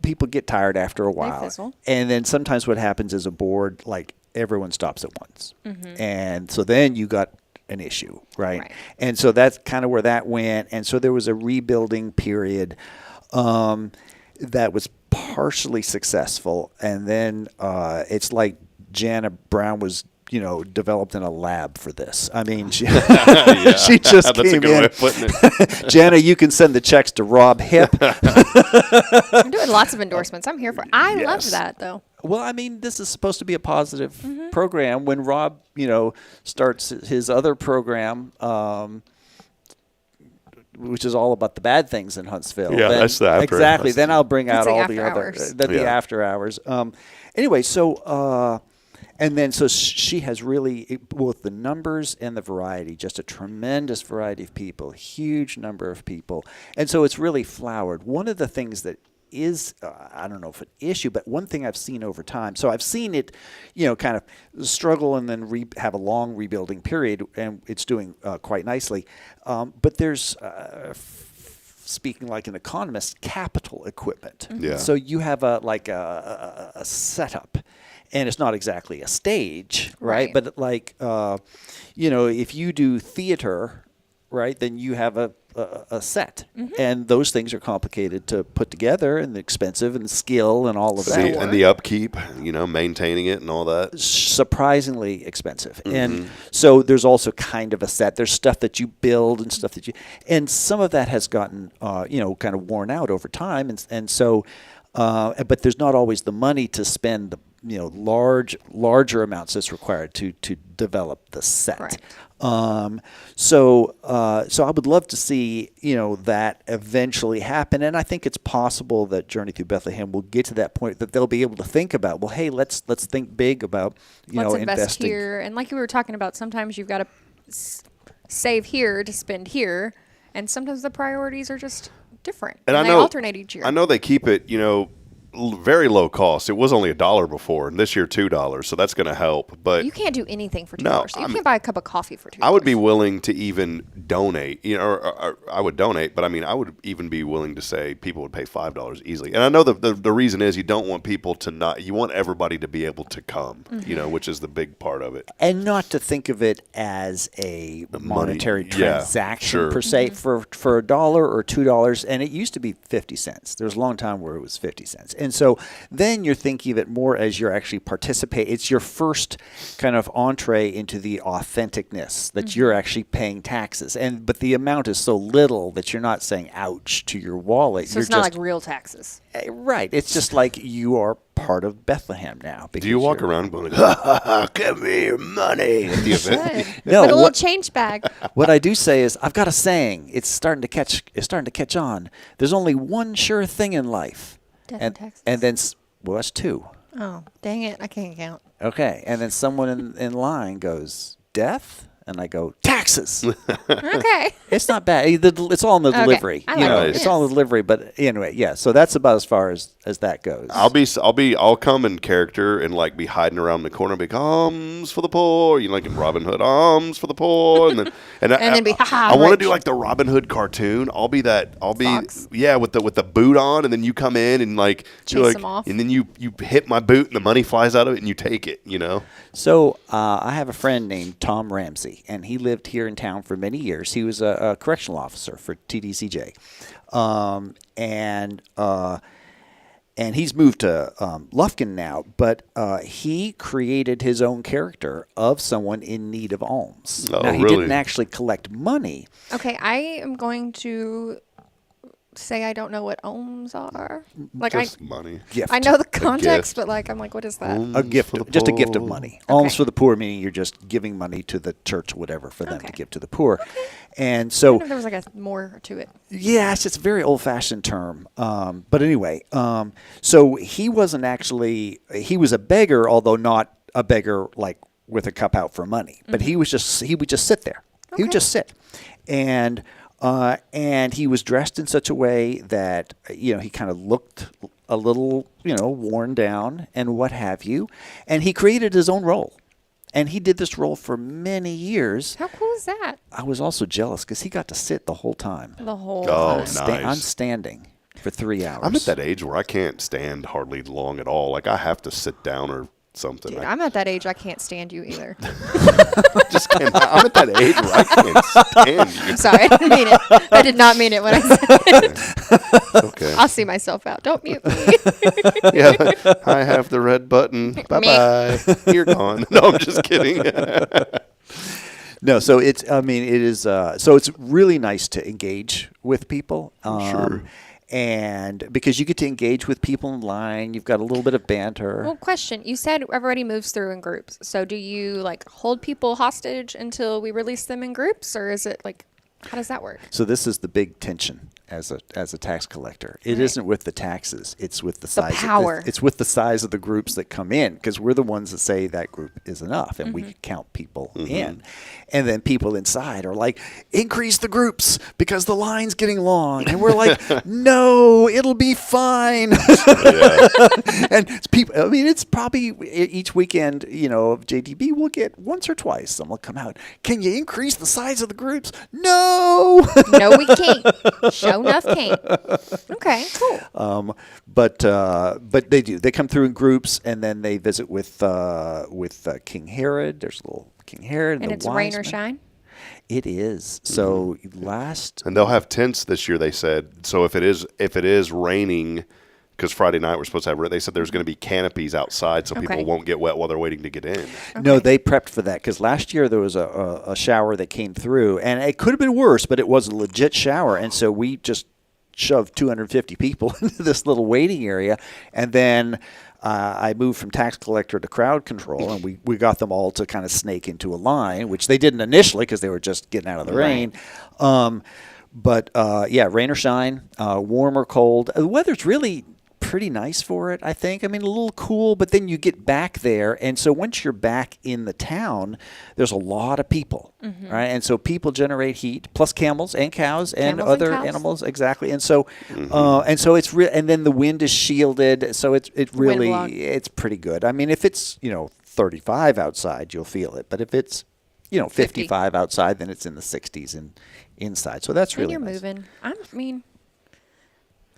people get tired after a while, fizzle. and then sometimes what happens is a board, like everyone stops at once, Mm-hmm. and so then you got an issue, right? Right. And so that's kind of where that went. And so there was a rebuilding period. That was partially successful, and then it's like Jana Brown was, developed in a lab for this. I mean, she, she just That's a came good way in. of putting it. Jana, you can send the checks to Rob Hip. I'm doing lots of endorsements. I'm here for it. I Yes. loved that, though. Well, I mean, this is supposed to be a positive Mm-hmm. program. When Rob, starts his other program, which is all about the bad things in Huntsville. Yeah, then, that's the after exactly. hours. Then I'll bring out That's the all after the other hours. the Yeah. after hours. Anyway, so and then so she has really both the numbers and the variety, just a tremendous variety of people, huge number of people, and so it's really flowered. One of the things that is I don't know if an issue, but one thing I've seen over time. So I've seen it, kind of struggle and then have a long rebuilding period, and it's doing quite nicely. But there's, speaking like an economist, capital equipment. Yeah. So you have a setup. And it's not exactly a stage, right? Right. But like, if you do theater, right, then you have a set, and those things are complicated to put together and expensive and skill and all of that. And the upkeep, maintaining it and all that. Surprisingly expensive. And so there's also kind of a set. There's stuff that you build and stuff that and some of that has gotten, kind of worn out over time. And so, but there's not always the money to spend the, larger amounts that's required to develop the set. Right. So I would love to see, that eventually happen. And I think it's possible that Journey Through Bethlehem will get to that point that they'll be able to think about, well, hey, let's think big about, Let's invest investing. here. And like you were talking about, sometimes you've got to save here to spend here. And sometimes the priorities are just different. And I they know alternate each year. I know they keep it, very low cost. It was only $1 before, and this year $2. So that's going to help. But You can't do anything for $2. No, You can't buy a cup of coffee for $2. I would be willing to even donate, or I would donate, but I mean, I would even be willing to say people would pay $5 easily. And I know the reason is you don't want people to you want everybody to be able to come, which is the big part of it. And not to think of it as a monetary yeah, transaction sure. per se for $1 or $2. And it used to be 50 cents. There was a long time where it was 50 cents. And so then you're thinking of it more as you're actually participating. It's your first kind of entree into the authenticness that you're actually paying taxes. But the amount is so little that you're not saying ouch to your wallet. So you're it's not just, like real taxes. right. It's just like you are part of Bethlehem now. Do you walk around going, ha, ha, ha, give me your money at the event? Good. No, With a little what- change bag. What I do say is, I've got a saying. It's starting to catch on. There's only one sure thing in life, Death and taxes. and then well, that's 2. Oh, dang it. I can't count. Okay, and then someone in line goes, death, And I go, taxes. Okay. It's not bad. It's all in the delivery. I You like know, it. it's all in the delivery. But anyway, yeah. So that's about as far as that goes. I'll come in character and like be hiding around the corner and be like, alms for the poor, like in Robin Hood, alms for the poor, and then be, "Ha, I want to rich." do like the Robin Hood cartoon. I'll be Fox. with the boot on, and then you come in and like Chase you're like, them off. and then you hit my boot and the money flies out of it and you take it, So I have a friend named Tom Ramsey, and he lived here in town for many years. He was a correctional officer for TDCJ, and he's moved to Lufkin now. But he created his own character of someone in need of alms. Oh, now he really? didn't actually collect money. Okay, I am going to say I don't know what ohms are. Like Just money. Gift. I know the context, gift. but like I'm like, what is that? A gift, for the just a gift of poor. money. Alms Okay. for the poor, meaning you're just giving money to the church, whatever, for them to Okay. give to the poor. And I so, don't know if there was like a more to it. yeah, it's a very old-fashioned term. But anyway, so he wasn't actually, he was a beggar, although not a beggar like with a cup out for money. But he would just sit there. He would just sit. And he was dressed in such a way that, he kind of looked a little, worn down and what have you. And he created his own role. And he did this role for many years. How cool is that? I was also jealous because he got to sit the whole time. The whole Oh, time. nice. I'm standing for 3 hours. I'm at that age where I can't stand hardly long at all. Like I have to sit down or something. Dude, I I'm at that age I can't stand you either. just can't. I'm at that age where I can't stand you. I'm sorry, I didn't mean it. I did not mean it when I said it. Okay. I'll see myself out. Don't mute me. Yeah, I have the red button. Bye bye. You're gone. No, I'm just kidding. No, so it is, so it's really nice to engage with people. Sure. And because you get to engage with people in line, you've got a little bit of banter. Well, question. You said everybody moves through in groups. So do you like hold people hostage until we release them in groups, or is it like, how does that work? So this is the big tension as a tax collector. It Right. isn't with the taxes; it's with the size. power. It's with the size of the groups that come in, because we're the ones that say that group is enough, and we count people in, and then people inside are like, increase the groups because the line's getting long, and we're like, no, it'll be fine. And it's people. I mean, it's probably each weekend, of JTB, we'll get once or twice someone will come out. Can you increase the size of the groups? No. No, we can't. Show enough can't. Okay, cool. But they do. They come through in groups, and then they visit with King Herod. There's a little King Herod and And the it's wise rain or men. shine? It is. So And they'll have tents this year. They said so. If it is raining, because Friday night we're supposed to have rain, they said there's going to be canopies outside so people Okay. won't get wet while they're waiting to get in. No, they prepped for that, because last year there was a shower that came through, and it could have been worse, but it was a legit shower, and so we just shoved 250 people into this little waiting area, and then I moved from tax collector to crowd control, and we got them all to kind of snake into a line, which they didn't initially because they were just getting out of the rain. But rain or shine, warm or cold. The weather's really pretty nice for it, I think. I mean, a little cool, but then you get back there, and so once you're back in the town, there's a lot of people, right? And so people generate heat, plus camels and cows and Camels and other cows. animals, exactly. And so, it's real. And then the wind is shielded, so it really block. it's pretty good. I mean, if it's 35 outside, you'll feel it, but if it's 55 outside, then it's in the 60s and inside. So that's And really you're nice. moving.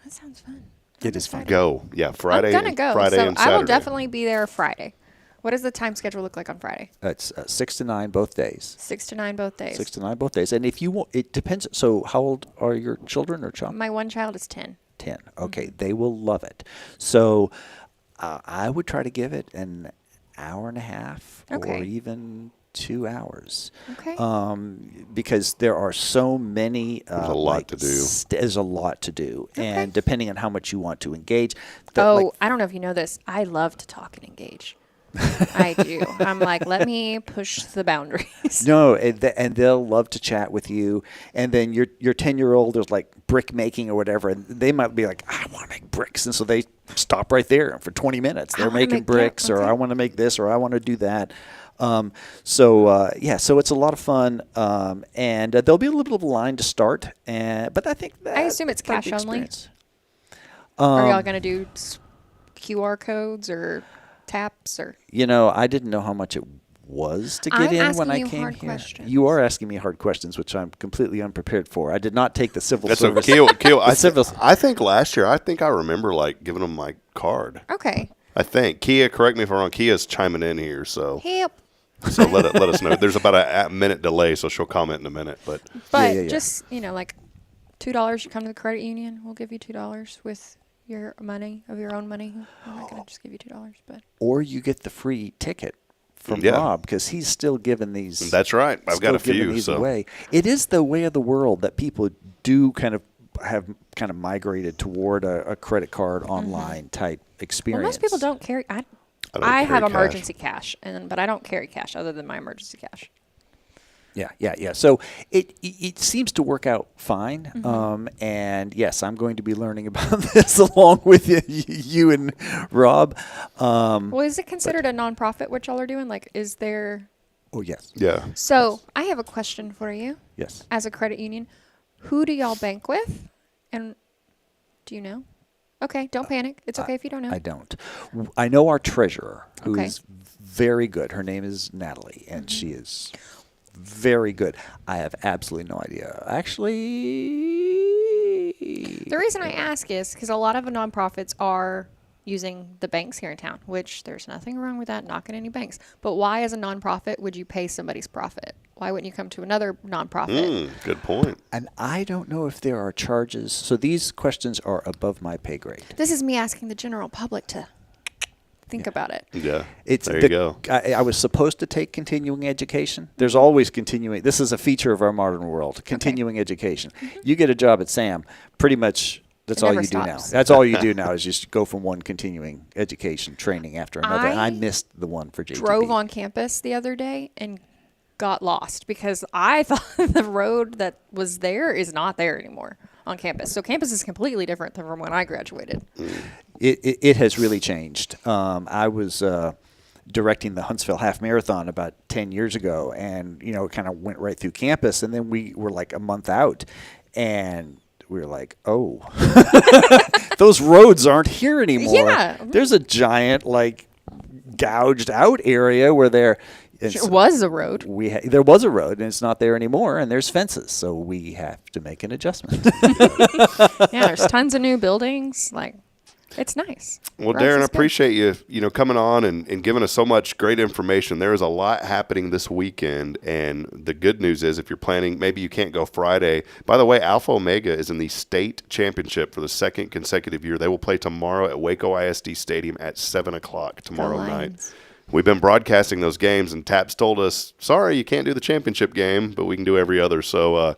That sounds fun. It is fun. Go. Yeah, Friday. I'm gonna go. Friday so and Saturday. I will definitely be there Friday. What does the time schedule look like on Friday? It's 6 to 9 both days. 6 to 9 both days. 6 to 9 both days. And if you want, it depends. So how old are your children or child? My one child is 10. 10. Okay, they will love it. So I would try to give it an hour and a half or Okay. even 2 hours. Okay. Because there are so many. There's a lot to do. There's a lot to do. Okay. And depending on how much you want to engage. I don't know if you know this. I love to talk and engage. I do. I'm like, let me push the boundaries. No, and they'll love to chat with you. And then your 10-year-old is like brick making or whatever, and they might be like, I want to make bricks, and so they stop right there for 20 minutes. They're wanna making make bricks, or okay. I want to make this, or I want to do that. So it's a lot of fun, and there'll be a little bit of a line to start, but I think that I assume it's part of cash the only. experience. Are y'all going to do QR codes or taps or? I didn't know how much it was to get I'm in when asking I you came hard here. questions. You are asking me hard questions, which I'm completely unprepared for. I did not take the civil That's service. Keel, civil- I think last year, I remember like giving them my card. Okay. I think Kia, correct me if I'm wrong. Kia's chiming in here, so Help. let us know. There's about a minute delay, so she'll comment in a minute. But But just, like $2, you come to the credit union, we'll give you $2 with your money, of your own money. I'm not going to just give you $2, but. Or you get the free ticket from Yeah. Rob, because he's still giving these. that's right. I've got a still giving few. these So away. It is the way of the world that people do have migrated toward a credit card online type experience. Well, most people don't carry. I don't have carry cash. emergency cash, but I don't carry cash other than my emergency cash. Yeah. So it seems to work out fine. And yes, I'm going to be learning about this along with you and Rob. Well, is it considered a nonprofit, what y'all are doing? Like, is there? Oh yes, yeah, So I have a question for you. yes. As a credit union, who do y'all bank with? And do you know? Okay, don't panic. It's okay if you don't know. I don't. I know our treasurer, who Okay. is very good. Her name is Natalie, and she is very good. I have absolutely no idea. Actually, The reason I ask is because a lot of nonprofits are using the banks here in town, which there's nothing wrong with that, knocking any banks. But why, as a nonprofit, would you pay somebody's profit? Why wouldn't you come to another nonprofit? good point. and I don't know if there are charges. So these questions are above my pay grade. This is me asking the general public to think about it. Yeah, It's there you go. I was supposed to take continuing education. There's always continuing. This is a feature of our modern world. Continuing education. You get a job at Sam, pretty much. That's It all never you do now. stops. That's all you do now is just go from one continuing education training after another. I I missed the one for JTB. Drove on campus the other day and got lost because I thought the road that was there is not there anymore on campus. So campus is completely different than from when I graduated. It has really changed. I was directing the Huntsville Half Marathon about 10 years ago, and it kind of went right through campus, and then we were like a month out, and we were like, oh, those roads aren't here anymore. Yeah. There's a giant gouged out area where there. It was a road. There was a road, and it's not there anymore, and there's fences, so we have to make an adjustment. Yeah, there's tons of new buildings. It's nice. Well, For us, Darren, I it's good. appreciate you, coming on and giving us so much great information. There is a lot happening this weekend, and the good news is if you're planning, maybe you can't go Friday. By the way, Alpha Omega is in the state championship for the second consecutive year. They will play tomorrow at Waco ISD Stadium at 7 o'clock tomorrow night. Lions. We've been broadcasting those games, and Taps told us, sorry, you can't do the championship game, but we can do every other. So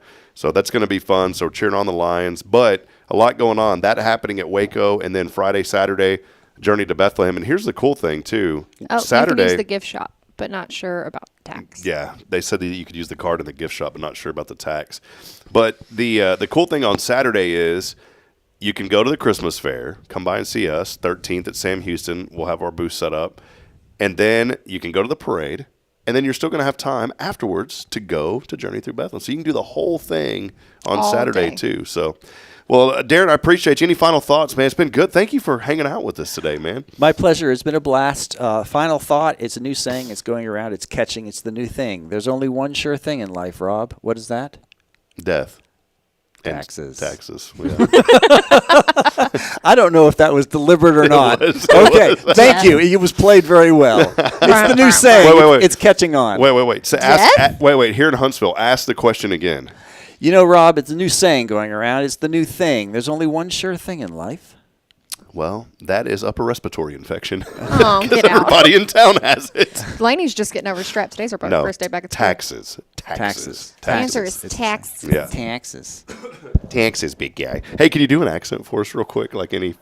that's going to be fun. So we're cheering on the Lions. But a lot going on. That happening at Waco, and then Friday, Saturday, Journey to Bethlehem. And here's the cool thing, too. Oh, Saturday, you can use the gift shop, but not sure about tax. yeah, they said that you could use the card in the gift shop, but not sure about the tax. But the cool thing on Saturday is you can go to the Christmas fair, come by and see us, 13th at Sam Houston. We'll have our booth set up. And then you can go to the parade, and then you're still going to have time afterwards to go to Journey Through Bethlehem. So you can do the whole thing on All Saturday, day. too. So, well, Darren, I appreciate you. Any final thoughts, man? It's been good. Thank you for hanging out with us today, man. My pleasure. It's been a blast. Final thought. It's a new saying. It's going around. It's catching. It's the new thing. There's only one sure thing in life, Rob. What is that? Death. And Taxes. Taxes. Yeah. I don't know if that was deliberate or not. was. Okay, thank you. It was played very well. It's the new saying. Wait. It's catching on. Wait. So wait. Here in Huntsville, ask the question again. Rob, it's a new saying going around. It's the new thing. There's only one sure thing in life. Well, that is upper respiratory infection. Oh, get out. Everybody in town has it. Blaney's just getting over strep. Today's our No, first day back at school. taxes. Taxes. The answer is taxes. Yeah. Taxes. Taxes, big guy. Hey, can you do an accent for us real quick? Like any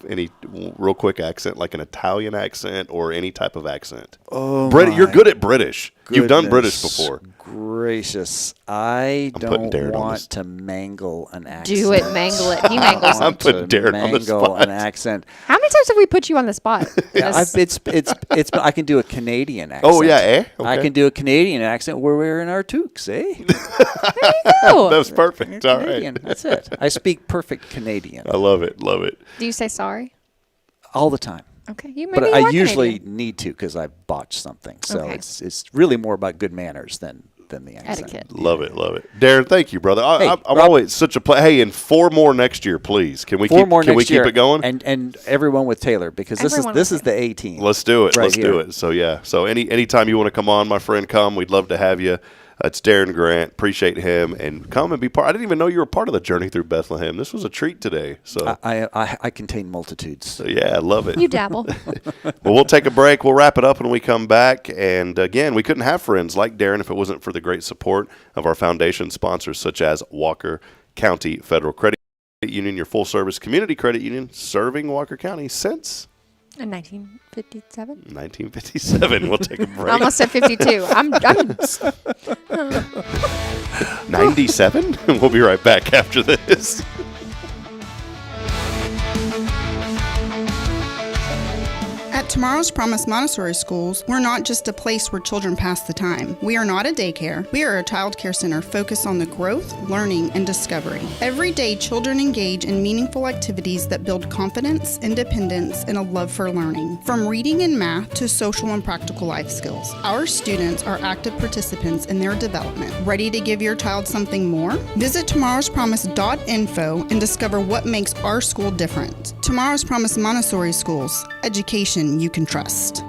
real quick accent, like an Italian accent or any type of accent? Oh, You're good at British. You've done British Goodness before. Gracious. I putting don't Darren on want this. to mangle an accent. Do it, mangle it. He mangles. I'm putting Darren on the mangle spot. an accent. How many times have we put you on the spot? Yeah, This- it's. I can do a Canadian accent. Oh, yeah, eh? I Okay. can do a Canadian accent where we're in our toques, eh? Oh. That was perfect. All Canadian. right. That's it. I speak perfect Canadian I love it. Love it. Do you say sorry? all the time. Okay, you But maybe I you are usually Canadian. need to because I've botched something. So Okay. it's really more about good manners than the accent. Etiquette. Love it. Love it. Darren, thank you, brother. Hey, I'm Rob- always such a Hey, and 4 more next year, please. Can we Four keep more Can next we keep year, it going? and everyone with Taylor because Everyone this with is the A team. Let's do it. Right Let's do here. it. So yeah. So anytime you want to come on, my friend, come. We'd love to have you. It's Darren Grant. Appreciate him and come and be part. I didn't even know you were part of the journey through Bethlehem. This was a treat today. So I contain multitudes. so, yeah, I love it. You dabble. Well, we'll take a break. We'll wrap it up when we come back. And again, we couldn't have friends like Darren if it wasn't for the great support of our foundation sponsors, such as Walker County Federal Credit Union, your full-service community credit union, serving Walker County since In 1957. 1957. We'll take a I break. almost said 52. I'm 97? We'll be right back after this. At Tomorrow's Promise Montessori Schools, we're not just a place where children pass the time. We are not a daycare. We are a child care center focused on the growth, learning, and discovery. Every day, children engage in meaningful activities that build confidence, independence, and a love for learning. From reading and math to social and practical life skills, our students are active participants in their development. Ready to give your child something more? Visit tomorrowspromise.info and discover what makes our school different. Tomorrow's Promise Montessori Schools. Education you can trust.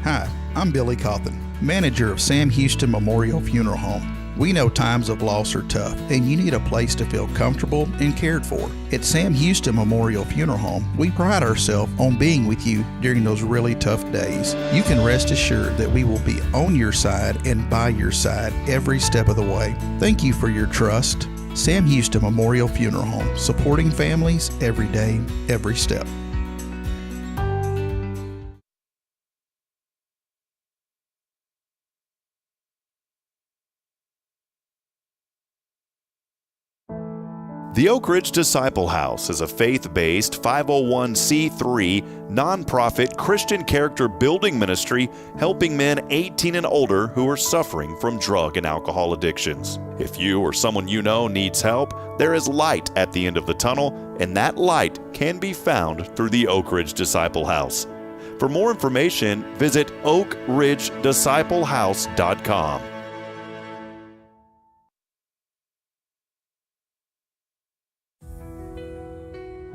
Hi, I'm Billy Cawthon, manager of Sam Houston Memorial Funeral Home. We know times of loss are tough, and you need a place to feel comfortable and cared for. At Sam Houston Memorial Funeral Home, we pride ourselves on being with you during those really tough days. You can rest assured that we will be on your side and by your side every step of the way. Thank you for your trust. Sam Houston Memorial Funeral Home, supporting families every day, every step. The Oak Ridge Disciple House is a faith-based 501c3 nonprofit Christian character building ministry helping men 18 and older who are suffering from drug and alcohol addictions. If you or someone you know needs help, there is light at the end of the tunnel, and that light can be found through the Oak Ridge Disciple House. For more information, visit oakridgedisciplehouse.com.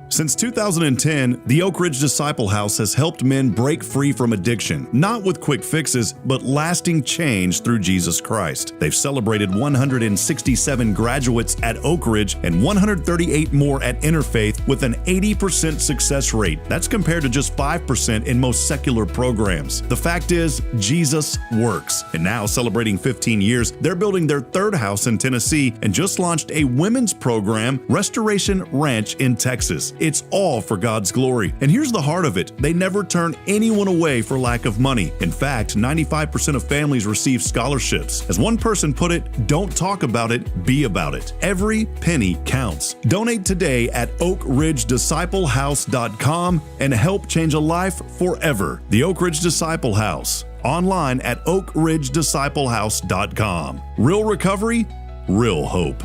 Since 2010, the Oak Ridge Disciple House has helped men break free from addiction, not with quick fixes, but lasting change through Jesus Christ. They've celebrated 167 graduates at Oak Ridge and 138 more at Interfaith with an 80% success rate. That's compared to just 5% in most secular programs. The fact is, Jesus works. And now, celebrating 15 years, they're building their third house in Tennessee and just launched a women's program, Restoration Ranch in Texas. It's all for God's glory. And here's the heart of it. They never turn anyone away for lack of money. In fact, 95% of families receive scholarships. As one person put it, don't talk about it, be about it. Every penny counts. Donate today at oakridgedisciplehouse.com and help change a life forever. The Oak Ridge Disciple House. Online at oakridgedisciplehouse.com. Real recovery, real hope.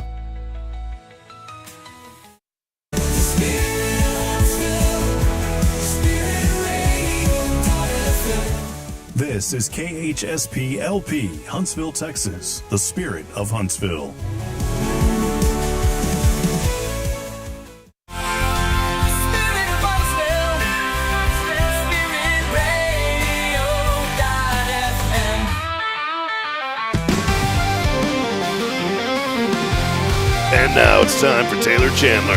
This is KHSP LP, Huntsville, Texas, the spirit of Huntsville. And now it's time for Taylor Chandler.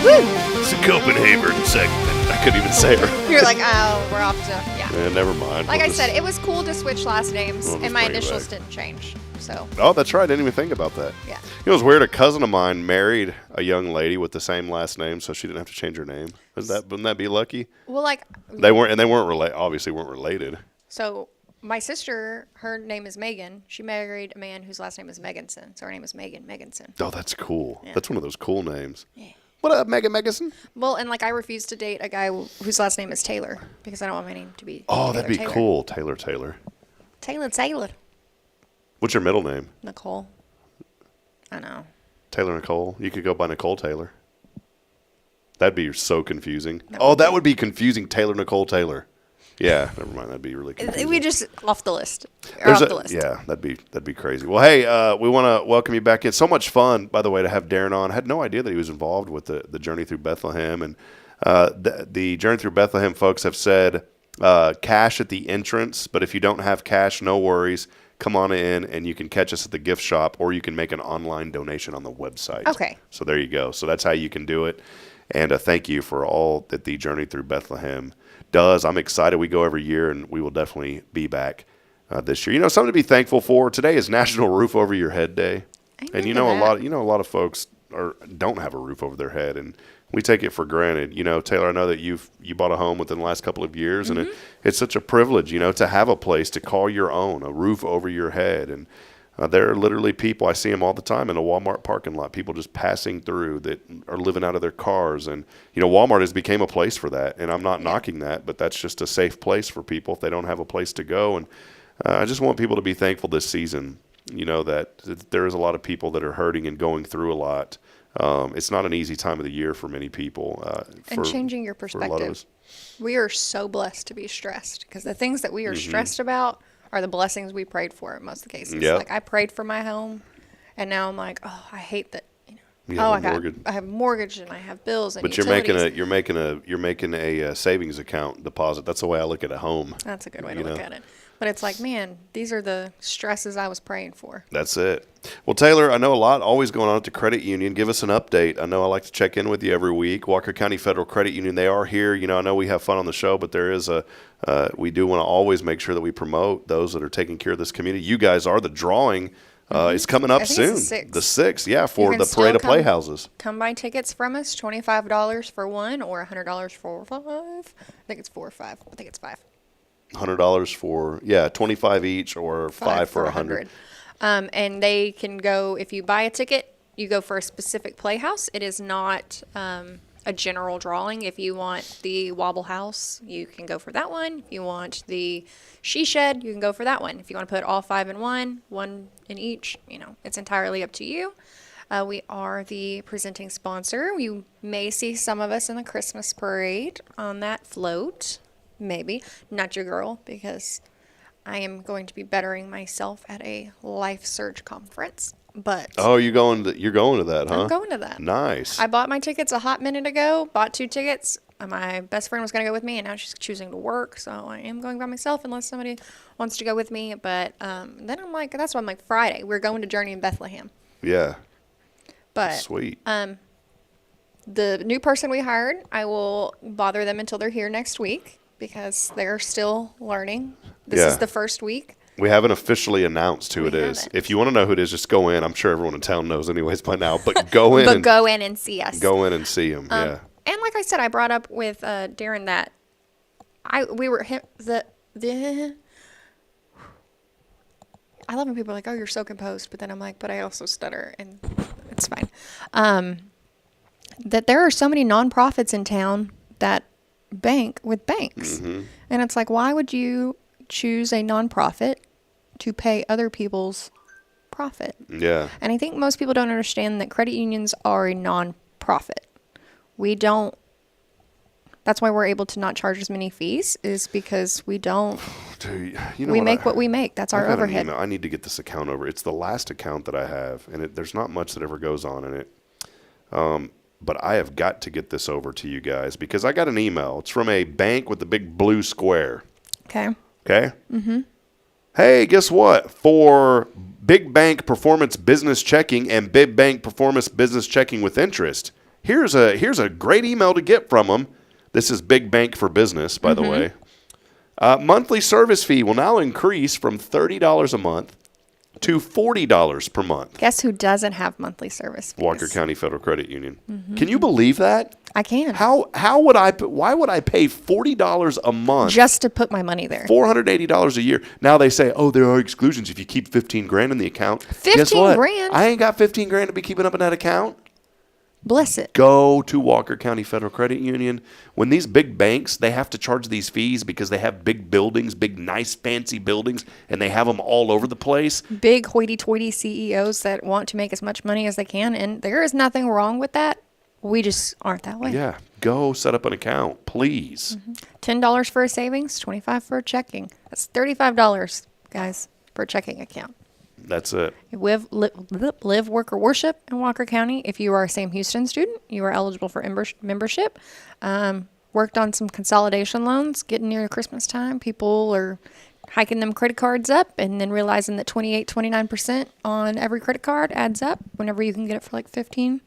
Woo! It's a Copenhagen segment. I couldn't even say her. You're like, oh, we're off to, yeah. Yeah, never mind. Like We'll I said, it was cool to switch last names, We'll just and my bring it initials back. didn't change. So, Oh, that's right. I didn't even think about that. yeah. It was weird. A cousin of mine married a young lady with the same last name, so she didn't have to change her name. Wouldn't that be lucky? Well, like, They weren't obviously weren't related. so my sister, her name is Megan. She married a man whose last name is Meganson. So her name is Megan Meganson. Oh, that's cool. Yeah. That's one of those cool names. Yeah. What up, Megan Megason? Well, and like I refuse to date a guy whose last name is Taylor because I don't want my name to be. Oh, Taylor that'd be Taylor. cool. Taylor. Taylor. What's your middle name? Nicole. I know. Taylor Nicole. You could go by Nicole Taylor. That'd be so confusing. That would be confusing. Taylor Nicole Taylor. Yeah, never mind. That'd be really confusing. We just off the list. Off the list. Yeah, that'd be crazy. Well, hey, we want to welcome you back. It's so much fun, by the way, to have Darren on. I had no idea that he was involved with the Journey Through Bethlehem, and the Journey Through Bethlehem folks have said cash at the entrance. But if you don't have cash, no worries. Come on in, and you can catch us at the gift shop, or you can make an online donation on the website. Okay. So there you go. So that's how you can do it. And thank you for all that the Journey Through Bethlehem does. I'm excited. We go every year, and we will definitely be back this year. Something to be thankful for. Today is National Roof Over Your Head Day, and a lot of folks don't have a roof over their head, and we take it for granted. Taylor, I know that you bought a home within the last couple of years, and it's such a privilege, to have a place to call your own, a roof over your head, and there are literally people, I see them all the time in a Walmart parking lot, people just passing through that are living out of their cars. And, Walmart has become a place for that. And I'm not knocking that, but that's just a safe place for people if they don't have a place to go. And I just want people to be thankful this season, that there is a lot of people that are hurting and going through a lot. It's not an easy time of the year for many people. And changing your for a lot of perspective. us. We are so blessed to be stressed because the things that we are stressed about are the blessings we prayed for in most of the cases. Yep. Like I prayed for my home, and now I'm like, oh, I hate that. You have a mortgage. I have a mortgage and I have bills and But utilities. you're making a savings account deposit. That's the way I look at a home. That's a good way to look at it. But it's like, man, these are the stresses I was praying for. That's it. Well, Taylor, I know a lot always going on at the credit union. Give us an update. I know I like to check in with you every week. Walker County Federal Credit Union, they are here. I know we have fun on the show, but there is we do want to always make sure that we promote those that are taking care of this community. You guys are the drawing. It's coming up I think soon. it's the 6th. The 6th, yeah, for can the still Parade of come- Playhouses. Come buy tickets from us, $25 for one or $100 for 5. I think it's 4 or 5. I think it's 5. $100 for, 25 each, or 5 for 100. And they can go, if you buy a ticket, you go for a specific playhouse. It is not a general drawing. If you want the Wobble House, you can go for that one. If you want the She Shed, you can go for that one. If you want to put all 5 in one in each, it's entirely up to you. We are the presenting sponsor. You may see some of us in the Christmas parade on that float. Maybe. Not your girl, because I am going to be bettering myself at a Life Surge conference. But Oh, you're going to that, huh? I'm going to that. Nice. I bought my tickets a hot minute ago, bought 2 tickets. My best friend was going to go with me, and now she's choosing to work, so I am going by myself unless somebody wants to go with me. But then I'm like, that's why I'm like, Friday, we're going to Journey in Bethlehem. Yeah. But Sweet. the new person we hired, I will bother them until they're here next week because they're still learning. This Yeah. is the first week. We haven't officially announced who it is. haven't. If you want to know who it is, just go in. I'm sure everyone in town knows anyways by now. But go in. But go in and see us. Go in and see him. Yeah. And like I said, I brought up with Darren that I love when people are like, oh, you're so composed. But then I'm like, but I also stutter, and it's fine. That there are so many nonprofits in town that bank with banks. And it's like, why would you choose a nonprofit to pay other people's profit? Yeah. And I think most people don't understand that credit unions are a nonprofit. We don't. That's why we're able to not charge as many fees, is because we don't. Dude, you know We make what we make. That's our I got an overhead. email. I need to get this account over. It's the last account that I have, and there's not much that ever goes on in it. But I have got to get this over to you guys because I got an email. It's from a bank with the big blue square. Okay. Okay? Mm-hmm. Hey, guess what? For Big Bank Performance Business Checking and Big Bank Performance Business Checking with Interest, here's a great email to get from them. This is Big Bank for Business, by the way. Monthly service fee will now increase from $30 a month to $40 per month. Guess who doesn't have monthly service fees? Walker County Federal Credit Union. Can you believe that? I can. How would I? Why would I pay $40 a month Just to put my money there. $480 a year? Now they say, oh, there are exclusions if you keep $15,000 in the account. 15 Guess what? grand? I ain't got $15,000 to be keeping up in that account. Bless it. Go to Walker County Federal Credit Union. When these big banks, they have to charge these fees because they have big buildings, big, nice, fancy buildings, and they have them all over the place. Big hoity-toity CEOs that want to make as much money as they can, and there is nothing wrong with that. We just aren't that way. Yeah, go set up an account, please. $10 for a savings, $25 for a checking. That's $35, guys, for a checking account. That's it. Live, work, or worship in Walker County. If you are a Sam Houston student, you are eligible for membership. Worked on some consolidation loans. Getting near Christmas time, people are hiking them credit cards up and then realizing that 29% on every credit card adds up whenever you can get it for like 15.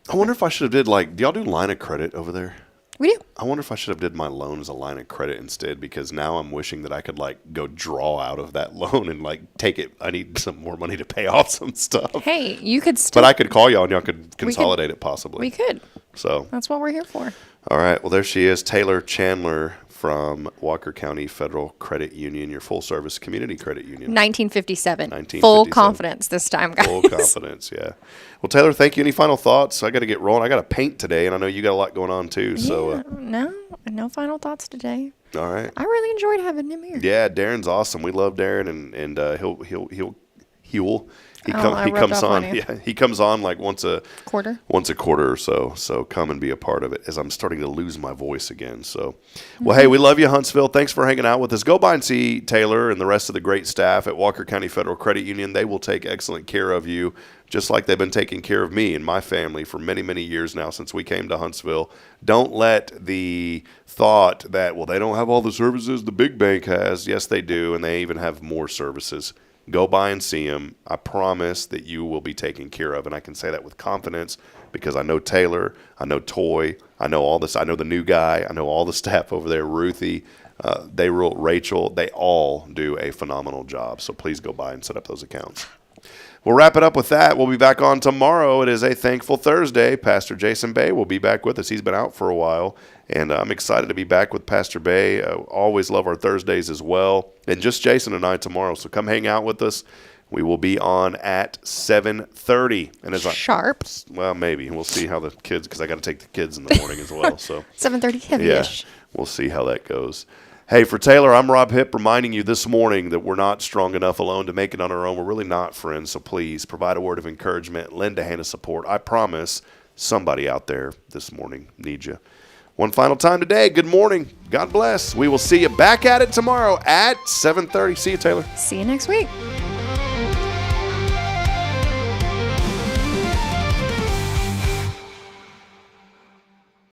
I wonder if I should have did do y'all do line of credit over there? We do. I wonder if I should have did my loan as a line of credit instead, because now I'm wishing that I could go draw out of that loan and take it. I need some more money to pay off some stuff. Hey, you could still. But I could call y'all and y'all could consolidate it possibly. We could. So That's what we're here for. all right. Well, there she is, Taylor Chandler from Walker County Federal Credit Union, your full service community credit union. 1957. 1957. Full confidence this time, guys. Full confidence, yeah. Well, Taylor, thank you. Any final thoughts? I got to get rolling. I got to paint today, and I know you got a lot going on too. So No final thoughts today. all right. I really enjoyed having him here. Yeah, Darren's awesome. We love Darren, and he I rubbed comes off on. on you. Yeah, he comes on once a Quarter. or so. So come and be a part of it, as I'm starting to lose my voice again. So, well, hey, we love you, Huntsville. Thanks for hanging out with us. Go by and see Taylor and the rest of the great staff at Walker County Federal Credit Union. They will take excellent care of you, just like they've been taking care of me and my family for many, many years now since we came to Huntsville. Don't let the thought that, well, they don't have all the services the big bank has. Yes, they do, and they even have more services. Go by and see them. I promise that you will be taken care of. And I can say that with confidence because I know Taylor, I know Toy, I know all this. I know the new guy. I know all the staff over there, Ruthie, Rachel. They all do a phenomenal job. So please go by and set up those accounts. We'll wrap it up with that. We'll be back on tomorrow. It is a Thankful Thursday. Pastor Jason Bay will be back with us. He's been out for a while, and I'm excited to be back with Pastor Bay. Always love our Thursdays as well. And just Jason and I tomorrow, so come hang out with us. We will be on at 7:30. And Sharp. Well, maybe. We'll see how the kids, because I got to take the kids in the morning as well. So 7:30 heavy-ish. yeah, we'll see how that goes. Hey, for Taylor, I'm Rob Hipp, reminding you this morning that we're not strong enough alone to make it on our own. We're really not, friends. So please provide a word of encouragement, lend a hand of support. I promise somebody out there this morning needs you. One final time today, good morning. God bless. We will see you back at it tomorrow at 7:30. See you, Taylor. See you next week.